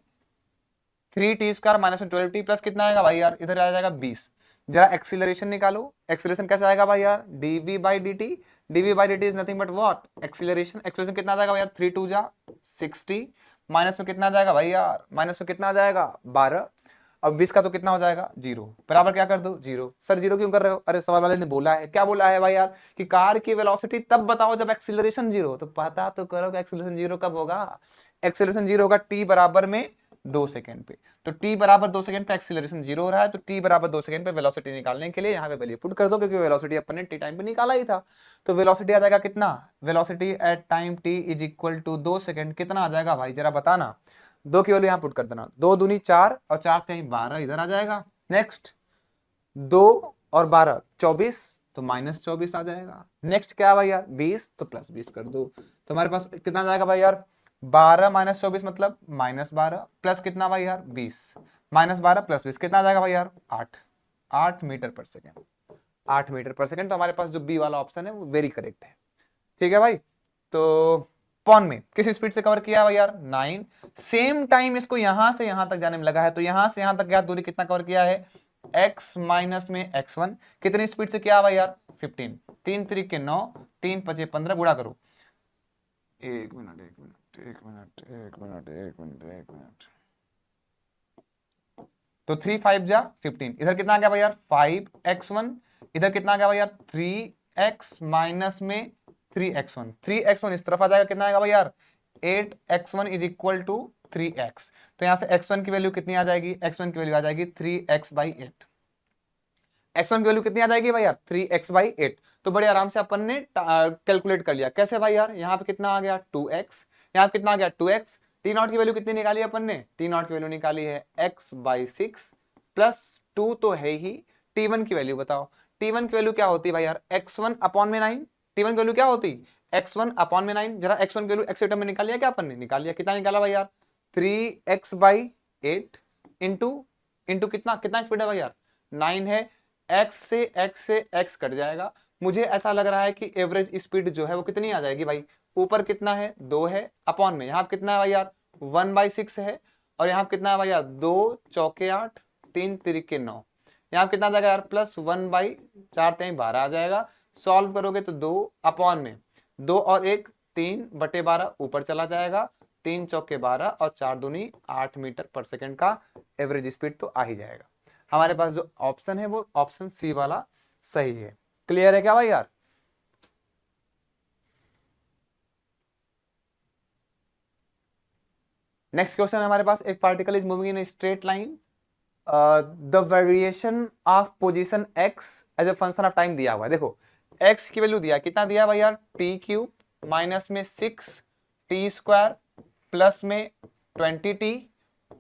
3t² माइनस में 12t प्लस कितना आएगा भाई यार, इधर आ जाएगा 20। जरा एक्सीलरेशन निकालो, एक्सीलरेशन कैसे आएगा भाई यार, dv/dt। dv/dt is nothing but what, acceleration. Acceleration कितना आ जाएगा भाई यार, 3 2 जा 60 माइनस में कितना आ जाएगा भाई यार, माइनस में कितना आ जाएगा 12, अब 20 का तो कितना हो जाएगा 0, बराबर क्या कर दो 0। सर 0 क्यों कर रहे हो, अरे सवाल वाले ने बोला है, क्या बोला है भाई यार कि कार की वेलोसिटी तब बताओ जब एक्सीलरेशन 0 हो। तो पता तो करो कि एक्सीलरेशन 0 कब होगा, एक्सीलरेशन 0 होगा t बराबर में 2 सेकंड पे। तो t बराबर 2 सेकंड पे एक्सीलरेशन 0 हो रहा है, तो t बराबर 2 सेकंड पे वेलोसिटी निकालने के लिए यहाँ पे वैल्यू पुट कर दो, क्योंकि वेलोसिटी अपन ने t टाइम पे निकाला ही था। तो वेलोसिटी आ जाएगा कितना, velocity at time t is equal to 2 second, कितना आ जाएगा भाई जरा बताना। 2 की वैल्यू यहाँ पुट कर देना, 2 दूनी 4 और 4 कहीं 12 इधर आ जाएगा। नेक्स्ट 2 और 12 24, तो -24 आ जाएगा। नेक्स्ट क्या भाई यार 20, तो +20 कर दो। तो हमारे पास कितना आ जाएगा भाई यार 12 - 24 मतलब -12 प्लस कितना भाई यार 20, -12 + 20 कितना आ जाएगा भाई यार 8 metre per second, 8 metre per second. तो हमारे पास जो बी वाला ऑप्शन है वो वेरी करेक्ट है। ठीक है भाई। तो पॉन में किस स्पीड से कवर किया भाई यार 9, सेम टाइम इसको यहां से यहां तक जाने में लगा है, तो यहां से यहां तक क्या दूरी कितना कवर किया है, x माइनस में x1 कितनी स्पीड से किया भाई यार 15, 3 3 9 3 5 15 गुणा करो, एक मिनट एक मिनट एक मिनट एक मिनट एक मिनट एक मिनट, तो 3 5 जा 15, इधर कितना आ गया भाई यार 5x1, इधर कितना आ गया भाई यार 3x माइनस में 3x1, 3x1 इस तरफ आ जाएगा, कितना आएगा भाई यार 8x1 is equal to 3x। तो यहां से x1 की वैल्यू कितनी आ जाएगी, x1 की वैल्यू आ जाएगी 3x/8। x1 की वैल्यू कितनी आ जाएगी भाई यार 3x/8। तो बड़े आराम से अपन ने कैलकुलेट कर लिया। कैसे भाई यार, यहाँ पे कितना आ गया 2x, यहाँ पे कितना आ गया 2x। t0 की वैल्यू कितनी निकाली अपन ने, t0 की वैल्यू निकाली है x/6 प्लस 2 तो है ही। t1 की वैल्यू बताओ, t1 की वैल्यू क्या होती है भाई यार x1/9। t1 की वैल्यू क्या होती, x1/9। जरा x1 की वैल्यू x टर्म में निकाल लिया क्या अपन ने, निकाल लिया। कितना निकाला भाई यार 3x/8 इंटू कितना, कितना स्पीड है भाई यार 9 है। x से x कट जाएगा। मुझे ऐसा लग रहा है कि एवरेज स्पीड जो है वो कितनी आ जाएगी भाई, ऊपर कितना है 2 है, अपॉन में यहाँ कितना है भाई यार 1/6 है, और यहाँ कितना है भाई यार 2 चौके 8 3 तिरिके 9, यहाँ कितना आ जाएगा यार प्लस 1/4 12 आ जाएगा। सॉल्व करोगे तो 2 अपॉन में 2 और 1 3/12 ऊपर चला जाएगा, 3 चौके 12 और 4 दूनी 8 मीटर पर सेकंड का एवरेज स्पीड तो आ ही जाएगा। हमारे पास जो ऑप्शन है वो ऑप्शन सी वाला सही है। क्लियर है क्या भाई यार। नेक्स्ट क्वेश्चन है हमारे पास, एक particle is moving in straight line, the variation of position x as a function of time दिया हुआ है। देखो x की वैल्यू दिया, कितना दिया भाई यार, टी क्यूब माइनस में 6t स्क्वायर प्लस में 20t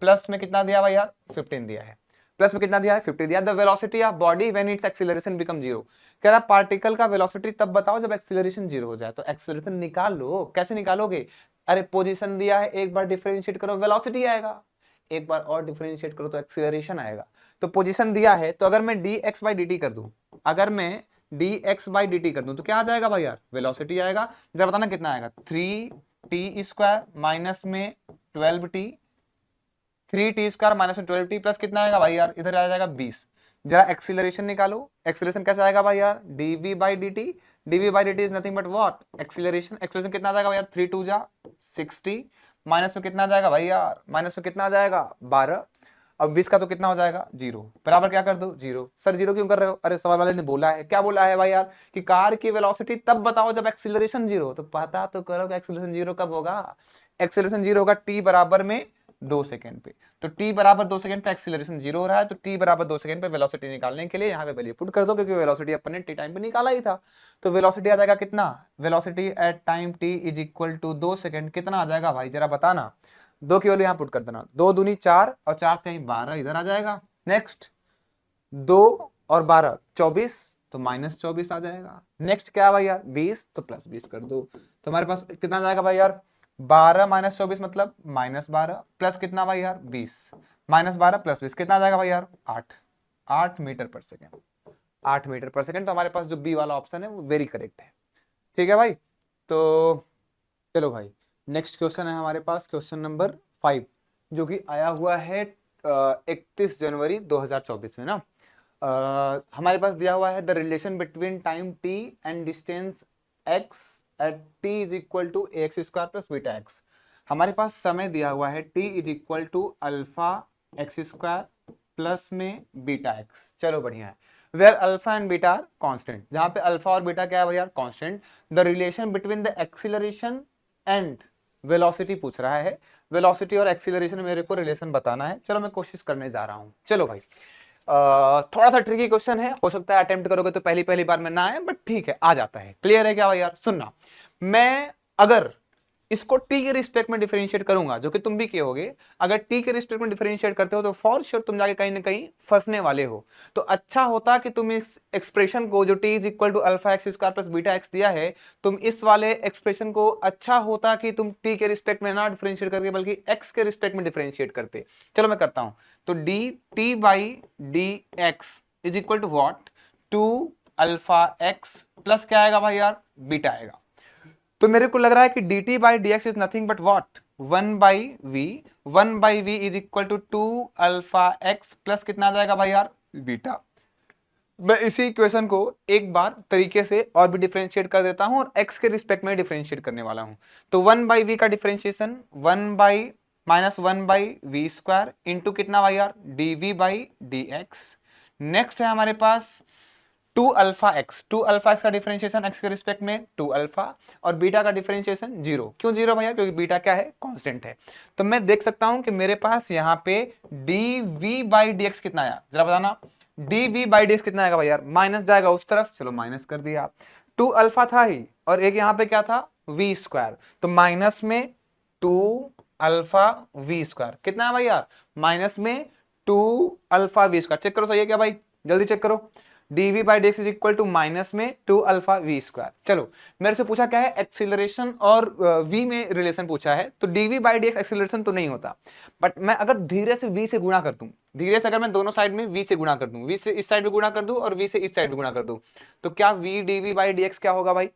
प्लस में कितना दिया भाई यार 15 दिया है, प्लस में कितना दिया है 50 दिया। The velocity of body when it's acceleration become zero, कह रहा पार्टिकल का वेलोसिटी तब बताओ जब एक्सीलरेशन जीरो हो जाए। तो एक्सीलरेशन निकाल लो, कैसे निकालोगे, अरे पोजीशन दिया है, एक बार डिफरेंशिएट करो वेलोसिटी आएगा, एक बार और डिफरेंशिएट करो तो एक्सीलरेशन आएगा। तो पोजीशन दिया है, तो अगर मैं dx बाई dt कर दूं, अगर मैं dx बाई dt कर दूं तो क्या आ जाएगा भाई यार, वेलोसिटी आएगा। जरा बताना कितना आएगा, 3t स्क्वायर माइनस में 12t, 3t स्क्वायर माइनस में 12t प्लस कितना आएगा भाई यार, इधर आ जाएगा 20। जरा एक्सीलरेशन निकालो, एक्सीलरेशन कैसे आएगा भाई यार, dv by dt, dv by dt is nothing but what, acceleration. Acceleration कितना आ जाएगा भाई यार, 3 2 जा 60 माइनस में कितना आ जाएगा भाई यार, माइनस में कितना आ जाएगा 12, अब 20 का तो कितना हो जाएगा 0, बराबर क्या कर दो 0। सर 0 क्यों कर रहे हो, अरे सवाल वाले ने बोला है, क्या बोला है भाई यार कि कार की वेलोसिटी तब बताओ जब एक्सीलरेशन 0 हो। तो पता तो करो कि एक्सीलरेशन 0 कब होगा, एक्सीलरेशन 0 होगा t बराबर में 2 सेकंड पे। तो t बराबर 2 सेकंड पे एक्सीलरेशन 0 हो रहा है, तो t बराबर 2 सेकंड पे वेलोसिटी निकालने के लिए यहाँ पे वैल्यू पुट कर दो, क्योंकि वेलोसिटी अपन ने t टाइम पे निकाला ही था। तो वेलोसिटी आ जाएगा कितना, velocity at time t is equal to 2 second, कितना आ जाएगा भाई जरा बताना, 2 की वैल्यू यहाँ पुट कर देना, 2 दूनी 4 और 4 कहीं 12 इधर आ जाएगा। नेक्स्ट 2 और 12 24, तो माइनस 24 आ जाएगा। नेक्स्ट क्या है भाई यार 20, तो प्लस 20 कर दो, तो हमारे पास कितना आ जाएगा भाई यार 12 माइनस 24 मतलब माइनस 12 प्लस कितना भाई यार 20, माइनस 12 प्लस 20 कितना आ जाएगा भाई यार 8 metre per second, 8 metre per second. तो हमारे पास जो बी वाला ऑप्शन है वो वेरी करेक्ट है। ठीक है भाई, तो चलो भाई नेक्स्ट क्वेश्चन है हमारे पास, क्वेश्चन नंबर 5, जो कि आया हुआ है 31 जनवरी 2024 में ना। हमारे पास दिया हुआ है the relation between time t and distance x at t is equal to x square plus beta x. हमारे पास समय दिया हुआ है t is equal to alpha x square plus में बीटा एक्स। चलो बढ़िया है, where alpha and beta are constant, जहां पे अल्फा और बीटा क्या है भैया constant. The relation between the acceleration and velocity पूछ रहा है, वेलोसिटी और एक्सीलरेशन में मेरे को रिलेशन बताना है। चलो मैं कोशिश करने जा रहा हूं। चलो भाई थोड़ा सा ट्रिकी क्वेश्चन है, हो सकता है अटेम्प्ट करोगे तो पहली बार में ना आए, बट ठीक है आ जाता है। क्लियर है क्या भाई यार, सुनना, मैं अगर इसको t के रिस्पेक्ट में डिफरेंशिएट करूंगा, जो कि तुम भी किए होगे, अगर t के रिस्पेक्ट में डिफरेंशिएट करते हो तो फॉर श्योर तुम जाके कहीं ना कहीं फंसने वाले हो। तो अच्छा होता कि तुम इस एक्सप्रेशन को जो t is equal to alpha x square plus beta x दिया है, तुम इस वाले एक्सप्रेशन को अच्छा होता कि तुम t के रिस्पेक्ट में ना डिफरेंशिएट करके बल्कि x के रिस्पेक्ट में डिफरेंशिएट करते। चलो मैं करता हूं, तो d t by d x is equal to what, 2 alpha x plus क्या आएगा भाई यार बीटा आएगा। तो मेरे को लग रहा है कि dt by d x is nothing but what 1 by v, 1 by v is equal to 2 alpha x plus कितना आ जाएगा भाई यार बीटा। मैं इसी इक्वेशन को एक बार तरीके से और भी डिफरेंशिएट कर देता हूं और x के रिस्पेक्ट में डिफरेंशिएट करने वाला हूं। तो 1 बाई वी का differentiation 1 by minus 1 by v square into कितना भाई यार d v by d x. Next है हमारे पास 2 अल्फा एक्स, 2 अल्फा एक्स का डिफरेंशिएशन x के रिस्पेक्ट में 2 अल्फा और बीटा का डिफरेंशिएशन 0। क्यों 0 भैया, क्योंकि बीटा क्या है कांस्टेंट है। तो मैं देख सकता हूं कि मेरे पास यहाँ पे dv बाई डी एक्स कितना आया, जरा बताना dv बाई डी एक्स कितना आएगा भाई यार, माइनस जाएगा उस तरफ, चलो माइनस कर दिया। 2 अल्फा था ही और एक यहाँ पे क्या था v स्क्वायर, तो माइनस में 2 अल्फा v स्क्वायर कितना है भाई यार, माइनस में 2 अल्फा v स्क्वायर। चेक करो सही है क्या भाई, जल्दी चेक करो, dv by dx is equal to minus में 2 अल्फा v स्क्वायर। चलो मेरे से पूछा क्या है एक्सीलरेशन और v में रिलेशन पूछा है, तो dv बाई dx एक्सीलरेशन तो नहीं होता, बट मैं अगर धीरे से v से गुणा कर दूं, धीरे से अगर मैं दोनों साइड में v से गुणा कर दूं, v से इस साइड में गुणा कर दूं और v से इस साइड में गुणा कर दूं, तो क्या v dv बाई dx क्या होगा भाई,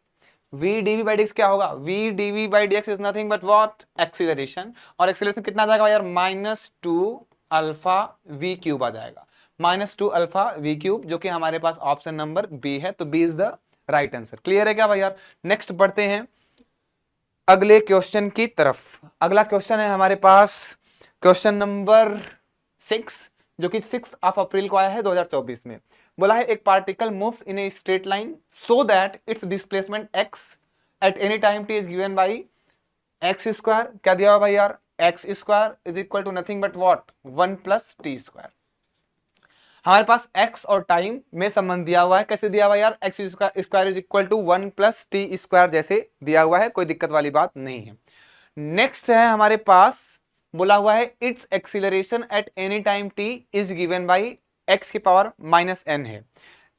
v dv बाई dx क्या होगा, v dv by dx is nothing but what acceleration, और एक्सीलरेशन कितना आ जाएगा यार माइनस 2 अल्फा v क्यूब आ जाएगा, माइनस 2 अल्फा वी क्यूब, जो कि हमारे पास ऑप्शन नंबर बी है, तो B is the right answer. Clear है क्या भाई यार। नेक्स्ट बढ़ते हैं अगले क्वेश्चन की तरफ। अगला क्वेश्चन है हमारे पास क्वेश्चन नंबर 6, जो कि 6 अप्रैल को आया है 2024 में। बोला है एक particle moves in a straight line so that its displacement x at any time t is given by x square, क्या दिया हुआ भाई यार x square is equal to nothing but what 1 plus t square. हमारे पास x और time में संबंध दिया हुआ है, कैसे दिया हुआ है यार, x square is equal to 1 plus t square जैसे दिया हुआ है, कोई दिक्कत वाली बात नहीं है। नेक्स्ट है हमारे पास बोला हुआ है it's acceleration eight any time t is given by x की पावर माइनस n है,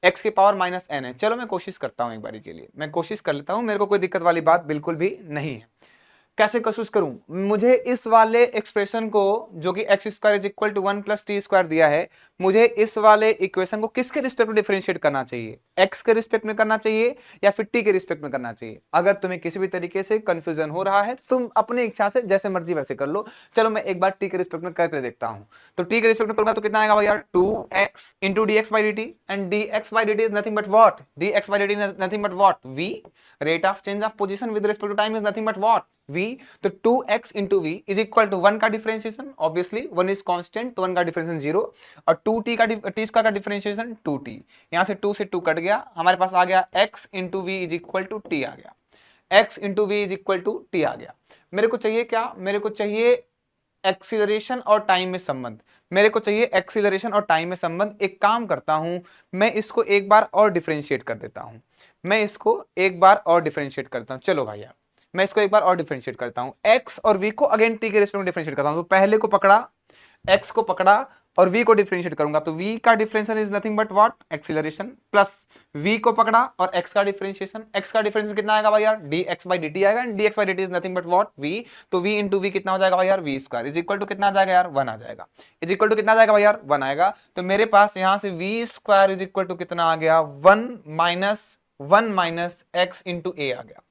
x की पावर माइनस n है। चलो मैं कोशिश करता हूं, एक बारी के लिए मैं कोशिश कर लेता हूं, मेरे को कोई दिक्कत वाली बात बिल्कुल भी नहीं है। कैसे कोशिश करूं, मुझे इस वाले एक्सप्रेशन को जो कि x square is equal to 1 plus t square दिया है, मुझे इस वाले इक्वेशन को किसके रिस्पेक्ट में डिफरेंशिएट करना चाहिए, एक्स के रिस्पेक्ट में करना चाहिए या फिर टी के रिस्पेक्ट में करना चाहिए। अगर तुम्हें किसी भी तरीके से कंफ्यूजन हो रहा है तो तुम अपनी इच्छा से जैसे मर्जी वैसे कर लो। चलो मैं एक बार टी के रिस्पेक्ट में करके देखता हूं। तो टी के रिस्पेक्ट में करूंगा तो कितना आएगा भैया, 2x into d x by d t, and d x by d t is nothing but what, d x by d t nothing but what v, rate of change of position with respect to time is nothing but what v। तो 2x into v is equal to 1 का differentiation, obviously 1 is constant तो 1 का differentiation 0, और 2t का T square का differentiation 2t, यहां से 2 से 2 कट गया, हमारे पास आ गया x into v is equal to t आ गया, x into v is equal to t आ गया। मेरे को चाहिए क्या, मेरे को चाहिए एक्सीलरेशन और टाइम में संबंध, मेरे को चाहिए एक्सीलरेशन और टाइम में संबंध। एक काम करता हूं, मैं इसको एक बार और डिफरेंशिएट कर देता हूं, मैं इसको एक बार और डिफरेंशिएट करता हूं। चलो भाई यार मैं इसको एक बार और डिफरेंशिएट करता हूं, x और v को अगेन t के रिस्पेक्ट में डिफरेंशिएट करता हूं। तो पहले को पकड़ा, x को पकड़ा और v को डिफरेंशिएट करूंगा, तो v का differentiation is nothing but what, acceleration, plus v को पकड़ा और x का डिफरेंशिएशन, x का डिफरेंशिएशन कितना आएगा भाई यार, dx by dt आएगा, and dx by dt is nothing but what v। तो v इंटू v कितना हो जाएगा भाई यार, v square is equal to कितना आ जाएगा यार, 1 आ जाएगा, इज इक्वल टू कितना आ जाएगा भाई यार, 1 आएगा। तो मेरे पास यहां से v square is equal to कितना आ गया, 1 माइनस x इंटू a आ गया।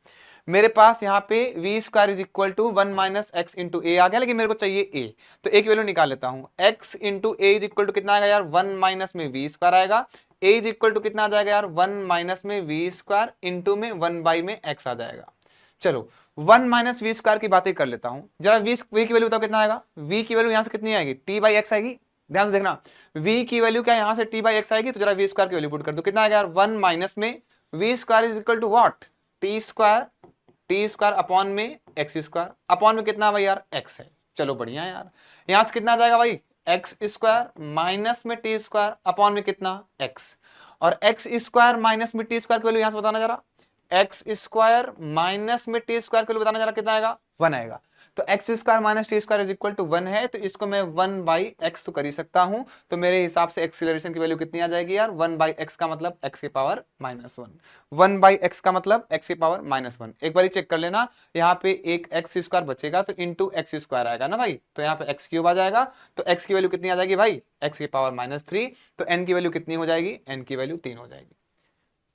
मेरे पास यहाँ पे v square is equal to 1 minus x into a आ गया, लेकिन मेरे को चाहिए a, तो a की वैल्यू निकाल लेता हूँ। x into a is equal to कितना आएगा यार, 1 माइनस में v स्क्वायर आएगा, a इज इक्वल टू कितना आ जाएगा यार, 1 माइनस में v स्क्वायर इंटू में 1 बाई में x आ जाएगा। चलो 1 माइनस वी स्क्वायर की बातें कर लेता हूँ जरा, v की वैल्यू बताओ कितना आएगा, v की वैल्यू यहाँ से कितनी आएगी, t बाई एक्स आएगी, ध्यान से देखना v की वैल्यू क्या यहाँ से t बाई एक्स आएगी, तो जरा v स्क्वायर की वैल्यू पुट कर दो, कितना आएगा यार, 1 माइनस में v square is equal to what, t square upon में एक्स स्क्वायर, अपॉन में कितना भाई यार, एक्स है। चलो बढ़िया है यार, यहां से कितना आ जाएगा भाई, एक्स स्क्वायर माइनस में टी स्क्वायर अपॉन में कितना, एक्स, और एक्स स्क्वायर माइनस में टी स्क्वायर की वैल्यू यहां से बताना जरा, एक्स स्क्वायर माइनस में टी स्क्वायर की वैल्यू बताना जरा कितना आएगा, 1 आएगा। तो x square minus t square is equal to 1 है, तो इसको मैं 1 बाई एक्स तो कर ही सकता हूं, तो मेरे हिसाब से एक्सीलरेशन की वैल्यू कितनी आ जाएगी यार, 1 बाई एक्स का मतलब एक्स की पावर माइनस 1, 1 बाई एक्स का मतलब एक्स की पावर माइनस 1। एक बार चेक कर लेना, यहाँ पे एक एक्स स्क्वायर बचेगा तो इंटू एक्स स्क्वायर आएगा ना भाई, तो यहाँ पे एक्स क्यूब आ जाएगा, तो एक्स की वैल्यू कितनी आ जाएगी भाई, एक्स की पावर -3, तो एन की वैल्यू कितनी हो जाएगी, एन की वैल्यू 3 हो जाएगी।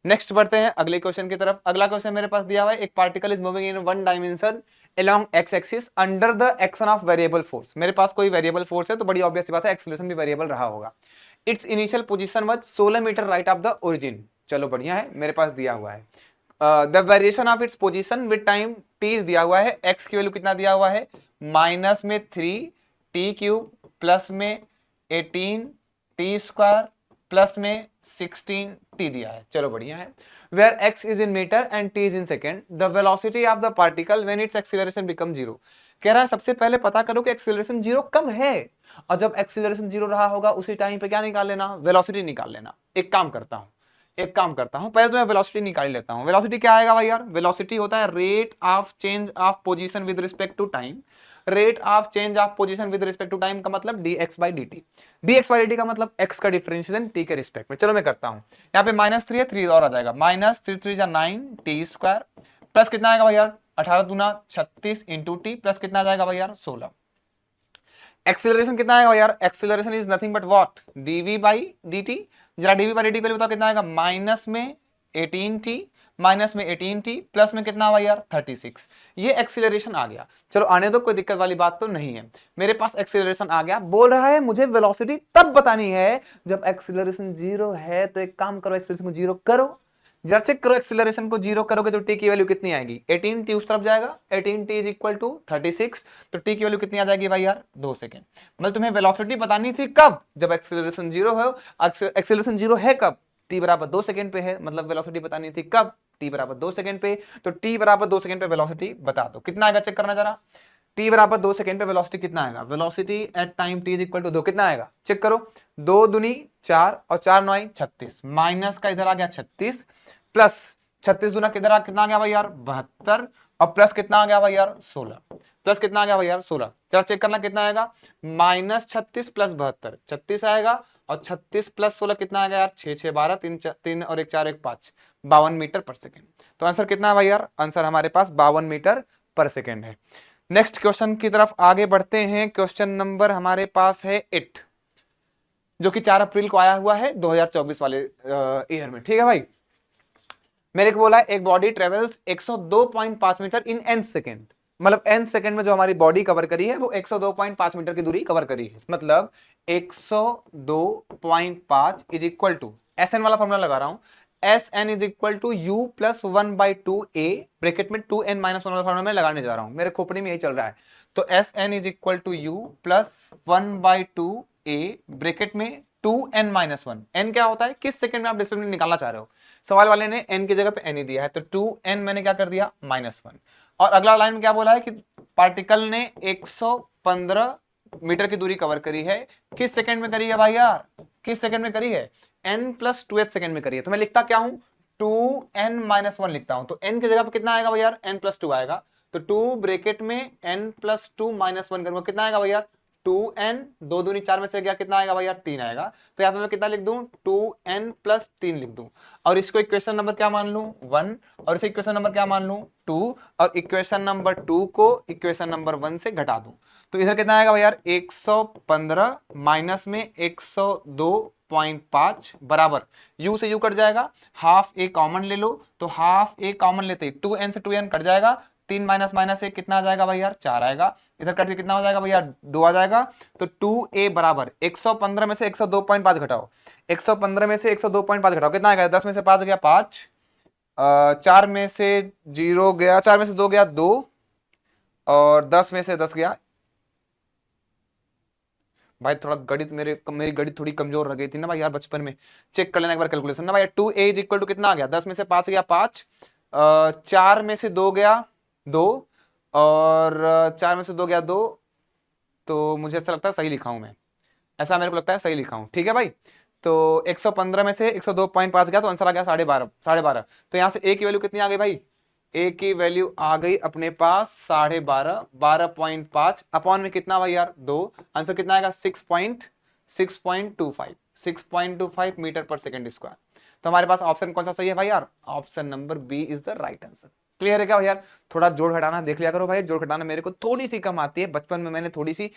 नेक्स्ट बढ़ते हैं अगले क्वेश्चन की तरफ। अगला क्वेश्चन मेरे पास दिया हुआ है, एक particle is moving in one dimension along x axis under the action of variable force. मेरे पास कोई वेरिएबल फोर्स है तो बड़ी ऑब्वियस सी बात है एक्सीलरेशन भी वेरिएबल रहा होगा। Its initial position was 16 metre right of the origin. चलो बढ़िया है, मेरे पास दिया हुआ है the variation of its position with time t दिया हुआ है, x की वैल्यू कितना दिया हुआ है, माइनस में 3t क्यूब प्लस में 18 t स्क्वायर प्लस में 16 t दिया है। चलो बढ़िया है। Where x is in meter and t is in second, the velocity of the particle when its acceleration become 0। कह रहा है सबसे पहले पता करो कि एक्सीलरेशन 0 कब है, और जब एक्सीलरेशन 0 रहा होगा उसी टाइम पे क्या निकाल लेना, वेलोसिटी निकाल लेना। एक काम करता हूं पहले तो मैं वेलोसिटी निकाल लेता हूं। वेलोसिटी क्या आएगा भाई यार, वेलोसिटी होता है rate of change of position with respect to time. Rate of change of position with respect to time का मतलब dx by dt, dx by dt का मतलब x का डिफरेंशिएशन t के रिस्पेक्ट में। चलो मैं करता हूं, यहाँ पे -3 है, 3 और आ जाएगा, -3 3 जा 9 t स्क्वायर प्लस कितना आएगा भाई यार 18 दूना 36 इंटू टी प्लस कितना आ जाएगा भाई यार 16। एक्सीलरेशन कितना आएगा यार, acceleration is nothing but what, dv by dt। जरा dv by dt को बताओ कितना आएगा, माइनस में 18t माइनस में 18t प्लस में कितना हुआ यार 36। ये एक्सीलरेशन आ गया। चलो आने दो, कोई दिक्कत वाली बात तो नहीं है। मेरे पास एक्सीलरेशन आ गया, बोल रहा है मुझे वेलोसिटी तब बतानी है जब एक्सीलरेशन 0 है। तो एक काम करो, एक्सीलरेशन को 0 करो, जरा चेक करो, एक्सीलरेशन को 0 करोगे तो टी की वैल्यू कितनी आएगी, 18t उस तरफ जाएगा, 18t इज इक्वल टू 36, तो टी की वैल्यू कितनी आ जाएगी भाई यार 2 सेकंड। मतलब तुम्हें वेलोसिटी बतानी थी कब, जब एक्सीलरेशन 0 हो। एक्सीलरेशन 0 है कब, t बराबर 2 सेकंड पे है, मतलब वेलोसिटी बतानी थी कब, t बराबर 2 सेकंड पे। तो t बराबर 2 सेकंड पे वेलोसिटी बता दो, कितना आएगा चेक करना जरा, t बराबर 2 सेकंड पे वेलोसिटी कितना आएगा, velocity at time t is equal to 2 कितना आएगा, चेक करो, 2 दूनी 4 और 4 9 36, माइनस का इधर आ गया 36, प्लस 36 दूना किधर कितना आ गया भाई यार 72, और प्लस कितना आ गया भाई यार 16, प्लस कितना आ गया भाई यार 16, जरा चेक करना कितना आएगा, माइनस 36 प्लस 72 36 आएगा, और 36 प्लस 16 कितना आएगा यार 6 6 12 3 3 और 1 4 1 5 52 मीटर पर सेकेंड। तो आंसर कितना है भाई यार, आंसर हमारे पास 52 मीटर पर सेकेंड है। नेक्स्ट क्वेश्चन की तरफ आगे बढ़ते हैं। क्वेश्चन नंबर हमारे पास है 8, जो कि 4 अप्रैल को आया हुआ है 2024 वाले ईयर में, ठीक है भाई। मेरे को बोला है एक बॉडी ट्रेवल्स 102.5 मीटर इन n सेकेंड, मतलब n सेकेंड में जो हमारी बॉडी कवर करी है वो 102.5 मीटर की दूरी कवर करी है, मतलब 102.5 इज इक्वल टू SN वाला फॉर्मूला लगा रहा हूं, SN is equal to U plus 1/2A bracket में 2n माइनस 1 वाला फॉर्मूला में लगाने जा रहा हूं, मेरे खोपड़ी में यही चल रहा है। तो SN is equal to U plus 1/2A bracket में 2n माइनस 1, n क्या होता है, किस सेकंड में आप डिस्प्लेसमेंट निकालना चाह रहे हो, सवाल वाले ने n की जगह पे n ही दिया है, तो 2n मैंने क्या कर दिया -1। और अगला लाइन में क्या बोला है कि पार्टिकल ने 115 मीटर की दूरी कवर करी है, किस सेकंड में करी है भाई यार, किस सेकंड में करी है, n प्लस 2h सेकंड में करी है। तो मैं लिखता क्या हूं, 2n माइनस 1 लिखता हूं, तो n की जगह पे कितना आएगा भैया, n प्लस 2 आएगा, तो 2 ब्रेकेट में n प्लस 2 माइनस 1 करूंगा, कितना आएगा भैया 2n, 2 दूनी 4 में से गया कितना आएगा भैया 3 आएगा, तो यहाँ पे मैं कितना लिख दूं 2n प्लस 3 लिख दूं, और इसको इक्वेशन नंबर क्या मान लूं 1, और इसे इक्वेशन नंबर क्या मान लूं 2, और इक्वेशन नंबर 2 को इक्वेशन नंबर 1 से घटा दूं, तो इधर कितना आएगा भैया 115 माइनस में 102.5 बराबर u से u कट जाएगा, हाफ a कॉमन ले लो, तो हाफ a कॉमन लेते ही 2n से 2n कट जाएगा, 3 माइनस माइनस 1 कितना आ जाएगा भाई यार 4 आएगा, इधर कट के कितना हो जाएगा भैया 2 आ जाएगा, तो 2a बराबर 115 में से 102.5 घटाओ, 115 में से 102.5 घटाओ कितना आएगा, 10 में से 5 गया 5, 4 में से 0 गया, 4 में से 2 गया 2, और 10 में से 10 गया, भाई थोड़ा गणित मेरी गणित थोड़ी कमजोर रह गई थी ना भाई यार बचपन में, चेक कर लेना एक बार कैलकुलेशन ना भाई, 2a इज इक्वल टू कितना आ गया, 10 में से 5 गया 5, 4 में से 2 गया 2, और 4 में से 2 गया 2, तो मुझे ऐसा लगता है सही लिखा हूं मैं, ऐसा मेरे को लगता है सही लिखा हूं, ठीक है भाई। तो 115 में से 102.5 गया तो आंसर आ गया 12.5, तो यहां से a की वैल्यू कितनी आ गई भाई, a की वैल्यू आ गई अपने पास 12.5, 12.5 अपॉन में कितना भाई यार 2, आंसर कितना आएगा 6.25 मीटर पर सेकेंड स्क्वायर। तो हमारे पास ऑप्शन कौन सा सही है भाई यार, option number B is the right answer. Clear है क्या भाई यार, थोड़ा जोड़ घटाना देख लिया करो भाई, जोड़ घटाना मेरे को थोड़ी सी कम आती है, बचपन में मैंने थोड़ी सी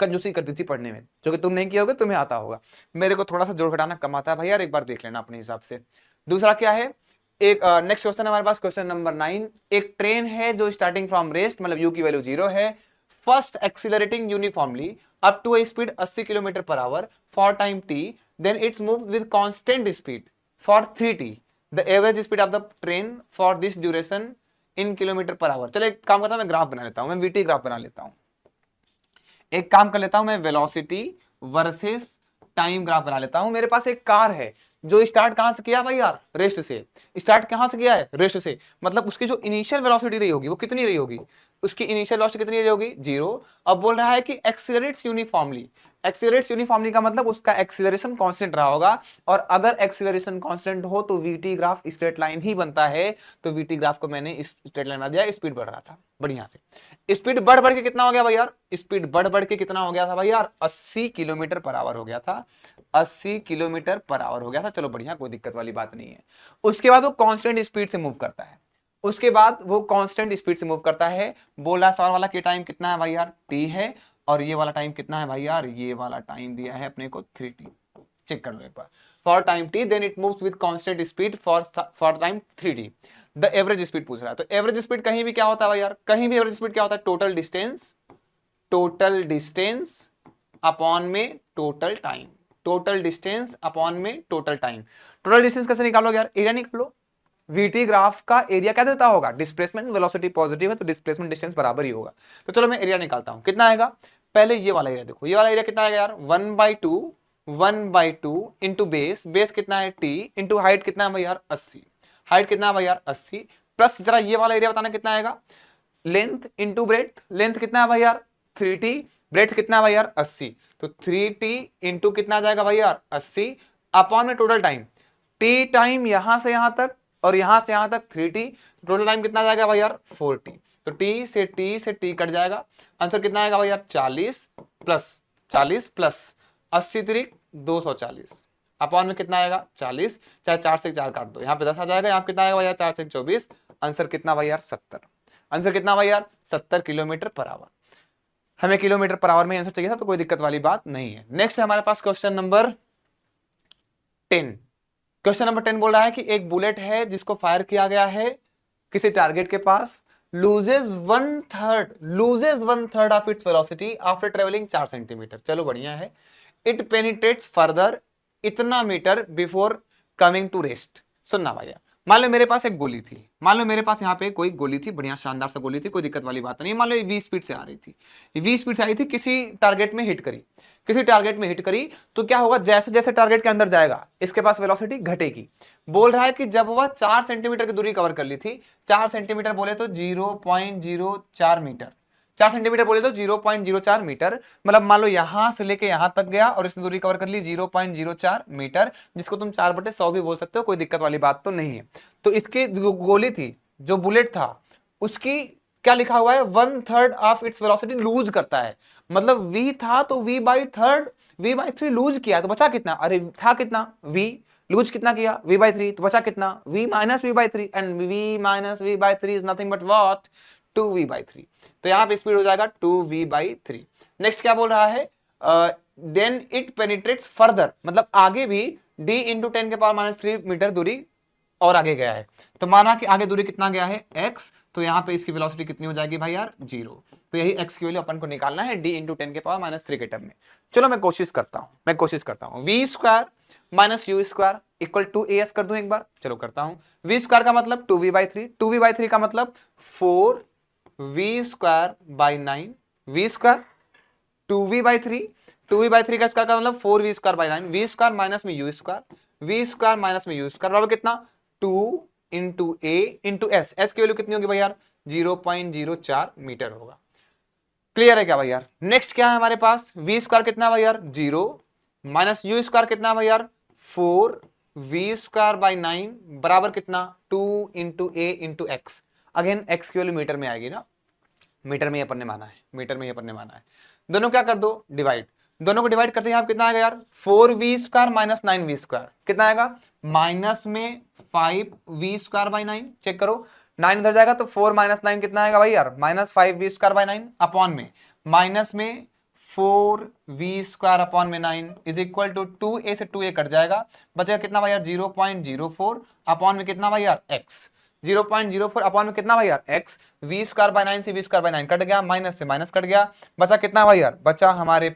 कंजूसी करती थी पढ़ने में, जो कि तुम नहीं किया होगा तुम्हें आता होगा, मेरे को थोड़ा सा जोड़ घटाना कम आता है भाई यार, एक बार देख लेना अपने हिसाब से। दूसरा क्या है, एक नेक्स्ट क्वेश्चन हमारे पास क्वेश्चन नंबर 9, एक ट्रेन है जो स्टार्टिंग फ्रॉम रेस्ट मतलब u की वैल्यू 0 है, first accelerating uniformly up to a speed 80 kilometre per hour for time t, then its move with constant speed for 3t, the average speed of the train for this duration in kilometre per hour. चलो एक काम करता हूं, मैं graph बना लेता हूं, मैं वीटी ग्राफ बना लेता हूं, एक काम कर लेता हूं, मैं वेलोसिटी वर्सेस टाइम ग्राफ बना लेता हूं। मेरे पास एक कार है जो स्टार्ट कहां से किया भाई यार, रेस्ट से, स्टार्ट कहां से किया है, रेस्ट से, मतलब उसकी जो इनिशियल वेलोसिटी रही होगी वो कितनी रही होगी, उसकी इनिशियल वेलोसिटी कितनी रही होगी 0। अब बोल रहा है कि एक्सीलरेट्स यूनिफॉर्मली, एक्सीलरेट्स यूनिफॉर्मली का मतलब उसका एक्सीलरेशन कांस्टेंट रहा होगा, और अगर एक्सीलरेशन कांस्टेंट हो तो वीटी ग्राफ स्ट्रेट लाइन ही बनता है, तो वीटी ग्राफ को मैंने स्ट्रेट लाइन बना दिया, स्पीड बढ़ रहा था बढ़िया से, स्पीड बढ़ बढ़ के कितना हो गया भाई यार, स्पीड बढ़ बढ़ के कितना हो गया था भाई यार 80 किलोमीटर पर आवर हो गया था, 80 किलोमीटर पर आवर हो गया था, चलो बढ़िया कोई दिक्कत वाली बात नहीं है। उसके बाद वो कांस्टेंट स्पीड से मूव करता है, उसके बाद वो कांस्टेंट स्पीड से मूव करता है, बोला सवाल वाला के टाइम कितना है भाई यार t है, और ये वाला टाइम कितना है भाई यार, ये वाला टाइम दिया है अपने को 3t, चेक कर लो एक बार, for time t then it moves with constant speed for time 3t, the average speed पूछ रहा है, तो एवरेज स्पीड कहीं भी क्या होता है भाई यार, कहीं भी एवरेज स्पीड क्या होता है, टोटल डिस्टेंस अपॉन में total time, total distance upon में टोटल टाइम। टोटल डिस्टेंस कैसे निकालोगे यार, एरिया निकालो, वीटी ग्राफ का एरिया क्या देता होगा, डिस्प्लेसमेंट वेलोसिटी पॉजिटिव है तो डिस्प्लेसमेंट डिस्टेंस बराबर ही होगा, तो चलो मैं एरिया निकालता हूं, कितना आएगा, पहले ये वाला एरिया देखो, ये वाला एरिया कितना आएगा यार 1/2 इंटू बेस कितना है t, इंटू हाइट कितना है भाई यार 80, हाइट कितना है भाई यार 80, प्लस जरा ये वाला एरिया बताना कितना आएगा, लेंथ इंटू ब्रेथ, लेंथ कितना है भाई यार 3t, ब्रेथ कितना है भाई यार 80, तो 3t इंटू कितना आ जाएगा भाई यार 80 अपॉन में टोटल टाइम, t टाइम यहां से यहां तक और यहां से यहां तक 3t, टोटल टाइम कितना आ जाएगा भाई यार 4t, तो t से t कट जाएगा, आंसर कितना आएगा भाई यार 40 प्लस 80 त्रिक 240 अपॉन में कितना आएगा 40, चाहे 4 से 4 काट दो, यहाँ पे 10 आ जाएगा, यहाँ पे कितना आएगा भाई यार 4 से 24, आंसर कितना भाई यार 70, आंसर कितना भाई यार 70 किलोमीटर पर आवर। हमें किलोमीटर पर आवर में आंसर चाहिए था, तो कोई दिक्कत वाली बात नहीं है। नेक्स्ट है हमारे पास क्वेश्चन नंबर 10। क्वेश्चन नंबर 10 बोल रहा है कि एक बुलेट है जिसको फायर किया गया है किसी टारगेट के पास, loses one third of its velocity after travelling 4 centimetre, चलो बढ़िया है, इट पेनिट्रेट्स फर्दर इतना metre before coming to rest. सुनना भैया, मान लो मेरे पास एक गोली थी, मान लो मेरे पास यहाँ पे कोई गोली थी, बढ़िया शानदार सा गोली थी, कोई दिक्कत वाली बात नहीं, मान लो 20 स्पीड से आ रही थी, 20 स्पीड से आई थी, किसी टारगेट में हिट करी, किसी टारगेट में हिट करी, तो क्या होगा, जैसे जैसे टारगेट के अंदर जाएगा इसके पास वेलोसिटी घटेगी। बोल रहा है कि जब वह 4 सेंटीमीटर की दूरी कवर कर ली थी, 4 सेंटीमीटर बोले तो 0.04 मीटर, 4 सेंटीमीटर बोले तो 0.04 मीटर, मतलब मान लो यहां से लेके यहां तक गया और इसने दूरी कवर कर ली 0.04 मीटर, जिसको तुम 4/100 भी बोल सकते हो, कोई दिक्कत वाली बात तो नहीं है। तो इसकी जो गोली थी, जो बुलेट था, उसकी क्या लिखा हुआ है, 1/3 ऑफ इट्स वेलोसिटी लूज करता है, मतलब v था तो v/3 लूज किया, तो बचा कितना, अरे था कितना v, लूज कितना किया v/3, तो बचा कितना v minus v/3, and v minus v/3 is nothing but what 2v/3, तो यहां पे स्पीड हो जाएगा 2v/3। नेक्स्ट क्या बोल रहा है, देन इट पेनिट्रेट्स फर्दर, मतलब आगे भी d इंटू 10 के पावर -3 मीटर दूरी और आगे गया है, तो माना कि आगे दूरी कितना गया है x, तो यहां पे इसकी वेलोसिटी कितनी हो जाएगी भाई यार 0, तो यही x की वैल्यू अपन को निकालना है d इंटू 10 के पावर -3 के टर्म में। चलो मैं कोशिश करता हूं, v square minus u square equal to as कर दूं एक बार, चलो करता हूं, v स्क्वायर का मतलब 2v/3, 2v/3 का मतलब 4v square by 9, v square 2v/3, 2v/3 का स्क्वायर का मतलब 4v square by 9, v square minus में u square, v square minus में यू स्क्वायर बराबर कितना 2 into a into s, s की वैल्यू कितनी होगी भाई यार 0.04 मीटर होगा। क्लियर है क्या भाई यार। नेक्स्ट क्या है हमारे पास, v स्क्वायर कितना भाई यार 0 माइनस यू स्क्वायर कितना भाई यार 4 v स्क्वायर बाई 9 बराबर कितना 2 into a into x, again x की वैल्यू मीटर में आएगी ना, मीटर में अपन ने माना है, मीटर में अपन ने माना है, दोनों क्या कर दो डिवाइड, दोनों को डिवाइड करते हैं आप कितना आएगा यार 4v square minus 9v square कितना आएगा, माइनस में 5v स्क्वायर बाई 9, चेक करो 9 इधर जाएगा तो 4 माइनस 9 कितना आएगा भाई यार -5v स्क्वायर बाई 9 अपॉन में माइनस में 4v स्क्वायर अपॉन में 9 इज इक्वल टू 2a से 2a कट जाएगा, बचेगा कितना भाई यार 0.04 अपॉन में कितना भाई यार x, 0.04 अपॉन में कितना भाई यार x, v स्क्वायर बाय 9 से v स्क्वायर बाय 9 कट गया, माइनस से माइनस कट गया, बचा कितना भाई यार, बचा हमारे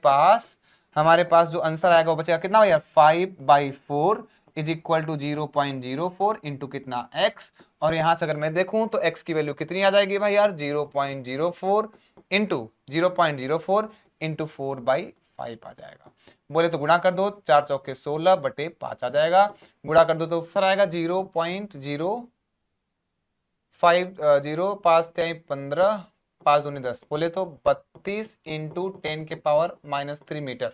पास जो आंसर आएगा वो बचेगा कितना भाई यार 5/4 इज इक्वल टू 0.04 इंटू कितना x, और यहां से अगर मैं देखूं तो x की वैल्यू कितनी आ जाएगी भाई यार 0.04 इंटू 0.04 इंटू 4/5 आ जाएगा, बोले तो गुणा कर दो 4 चौके 16/5 आ जाएगा, गुणा कर दो तो फिर आएगा 0.05 0 5 3 15 5 दूनी 10, बोले तो 32 इंटू 10 के पावर -3 मीटर,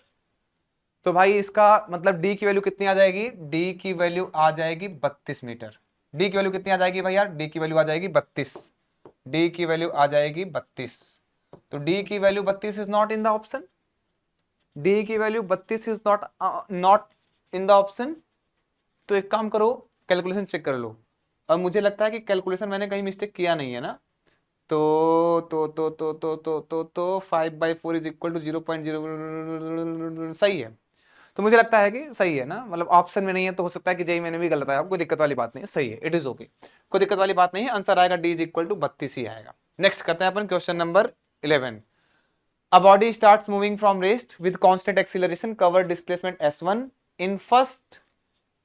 तो भाई इसका मतलब d की वैल्यू कितनी आ जाएगी, d की वैल्यू आ जाएगी 32 मीटर, d की वैल्यू कितनी आ जाएगी भाई यार, d की वैल्यू आ जाएगी 32, d की वैल्यू आ जाएगी 32, तो d की value 32 is not in the option, d की value 32 is not in the option, तो एक काम करो कैलकुलेशन चेक कर लो, और मुझे लगता है कि कैलकुलेशन मैंने कहीं मिस्टेक किया नहीं है ना, तो 5/4 इज इक्वल टू 0.0 सही है, तो मुझे लगता है कि सही है ना, मतलब ऑप्शन में नहीं है तो हो सकता है कि जेई मैंने भी गलत आया, कोई दिक्कत वाली बात नहीं है, सही है, इट इज ओके, कोई दिक्कत वाली बात नहीं है, आंसर आएगा डी इज इक्वल टू 32 ही आएगा। नेक्स्ट करते हैं अपन question number 11, a body starts moving from rest with constant acceleration cover displacement s1 in first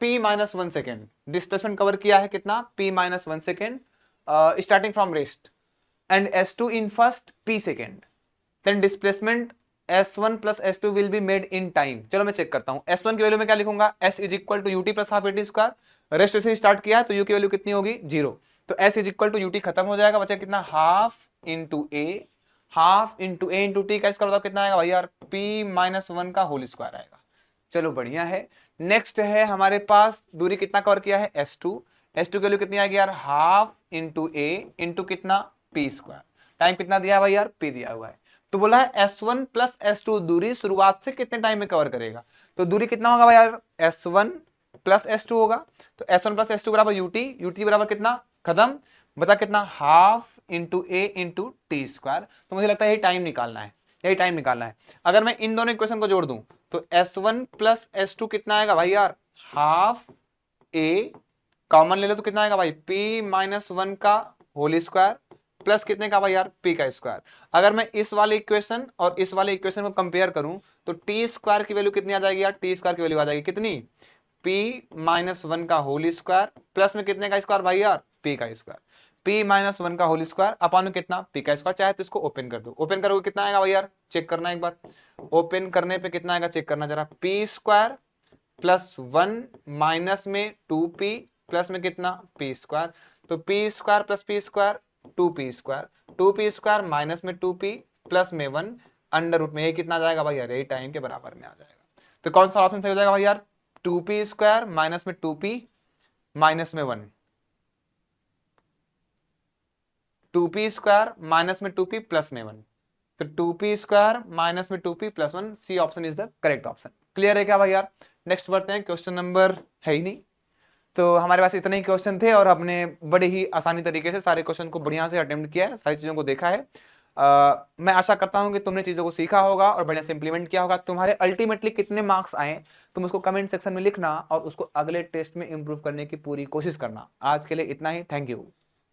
p-1 second, displacement cover किया है कितना p-1 second starting from rest, and s2 in first p second, then displacement s1 plus s2 will be made in time। चलो मैं check करता हूं, s1 की value में क्या लिखूंगा, s is equal to ut plus half at square, rest से start किया है तो u की वैल्यू कितनी होगी 0, तो s is equal to ut खत्म हो जाएगा, बचा कितना half into a, half into a into t का स्क्वायर बताओ कितना आएगा भाई यार, p माइनस वन का होल स्क्वायर आएगा। चलो बढ़िया है। नेक्स्ट है हमारे पास दूरी कितना कवर किया है, s2, s2 की वैल्यू कितनी आएगी यार, हाफ इंटू ए इंटू कितना, p स्क्वायर। टाइम कितना दिया है भाई यार, p दिया हुआ है। तो बोला है s1 प्लस s2 दूरी शुरुआत से कितने टाइम में कवर करेगा, तो दूरी कितना होगा भाई यार, s1 प्लस s2 होगा। तो s1 प्लस s2 बराबर ut, ut बराबर कितना, खत्म, बचा कितना, half into a into T square. तो मुझे लगता है यही टाइम निकालना है, यही टाइम निकालना है। अगर मैं इन दोनों इक्वेशन को जोड़ दूं तो s1 प्लस s2 कितना आएगा भाई यार, हाफ ए, कॉमन ले लो तो कितना आएगा भाई, p माइनस वन का होल स्क्वायर प्लस कितने का भाई यार, p का स्क्वायर। अगर मैं इस वाले इक्वेशन और इस वाले इक्वेशन को कंपेयर करूं तो टी स्क्वायर की वैल्यू कितनी आ जाएगी यार, टी स्क्वायर की वैल्यू आ जाएगी कितनी, p माइनस वन का होल स्क्वायर प्लस में कितने का स्क्वायर भाई यार, p का स्क्वायर। p माइनस वन का होल स्क्वायर अपॉन कितना, p का स्क्वायर। चाहे तो इसको ओपन कर दो, ओपन करोगे कितना आएगा भाई यार, चेक करना एक बार, ओपन करने पे कितना आएगा चेक करना जरा, p square plus one minus में 2p प्लस में कितना, p स्क्वायर। तो p square plus p square 2p square, 2p square minus में 2p प्लस में 1 अंडर रूट में, ये कितना आ जाएगा भाई यार, यही टाइम के बराबर में आ जाएगा। तो कौन सा ऑप्शन सही हो जाएगा भाई यार, 2p स्क्वायर माइनस में 2p माइनस में 1, 2p स्क्वायर माइनस में 2p प्लस में 1, तो 2p स्क्वायर माइनस में 2p plus 1, C option is the correct option. Clear है क्या भाई यार। नेक्स्ट बढ़ते हैं, क्वेश्चन नंबर है ही नहीं, तो हमारे पास इतने ही क्वेश्चन थे और हमने बड़े ही आसानी तरीके से सारे क्वेश्चन को बढ़िया से अटेम्प्ट किया है, सारी चीजों को देखा है। मैं आशा करता हूं कि तुमने चीजों को सीखा होगा और बढ़िया से इंप्लीमेंट किया होगा। तुम्हारे अल्टीमेटली कितने मार्क्स आए तुम उसको कमेंट सेक्शन में लिखना और उसको अगले टेस्ट में इंप्रूव करने की पूरी कोशिश करना। आज के लिए इतना ही, थैंक यू।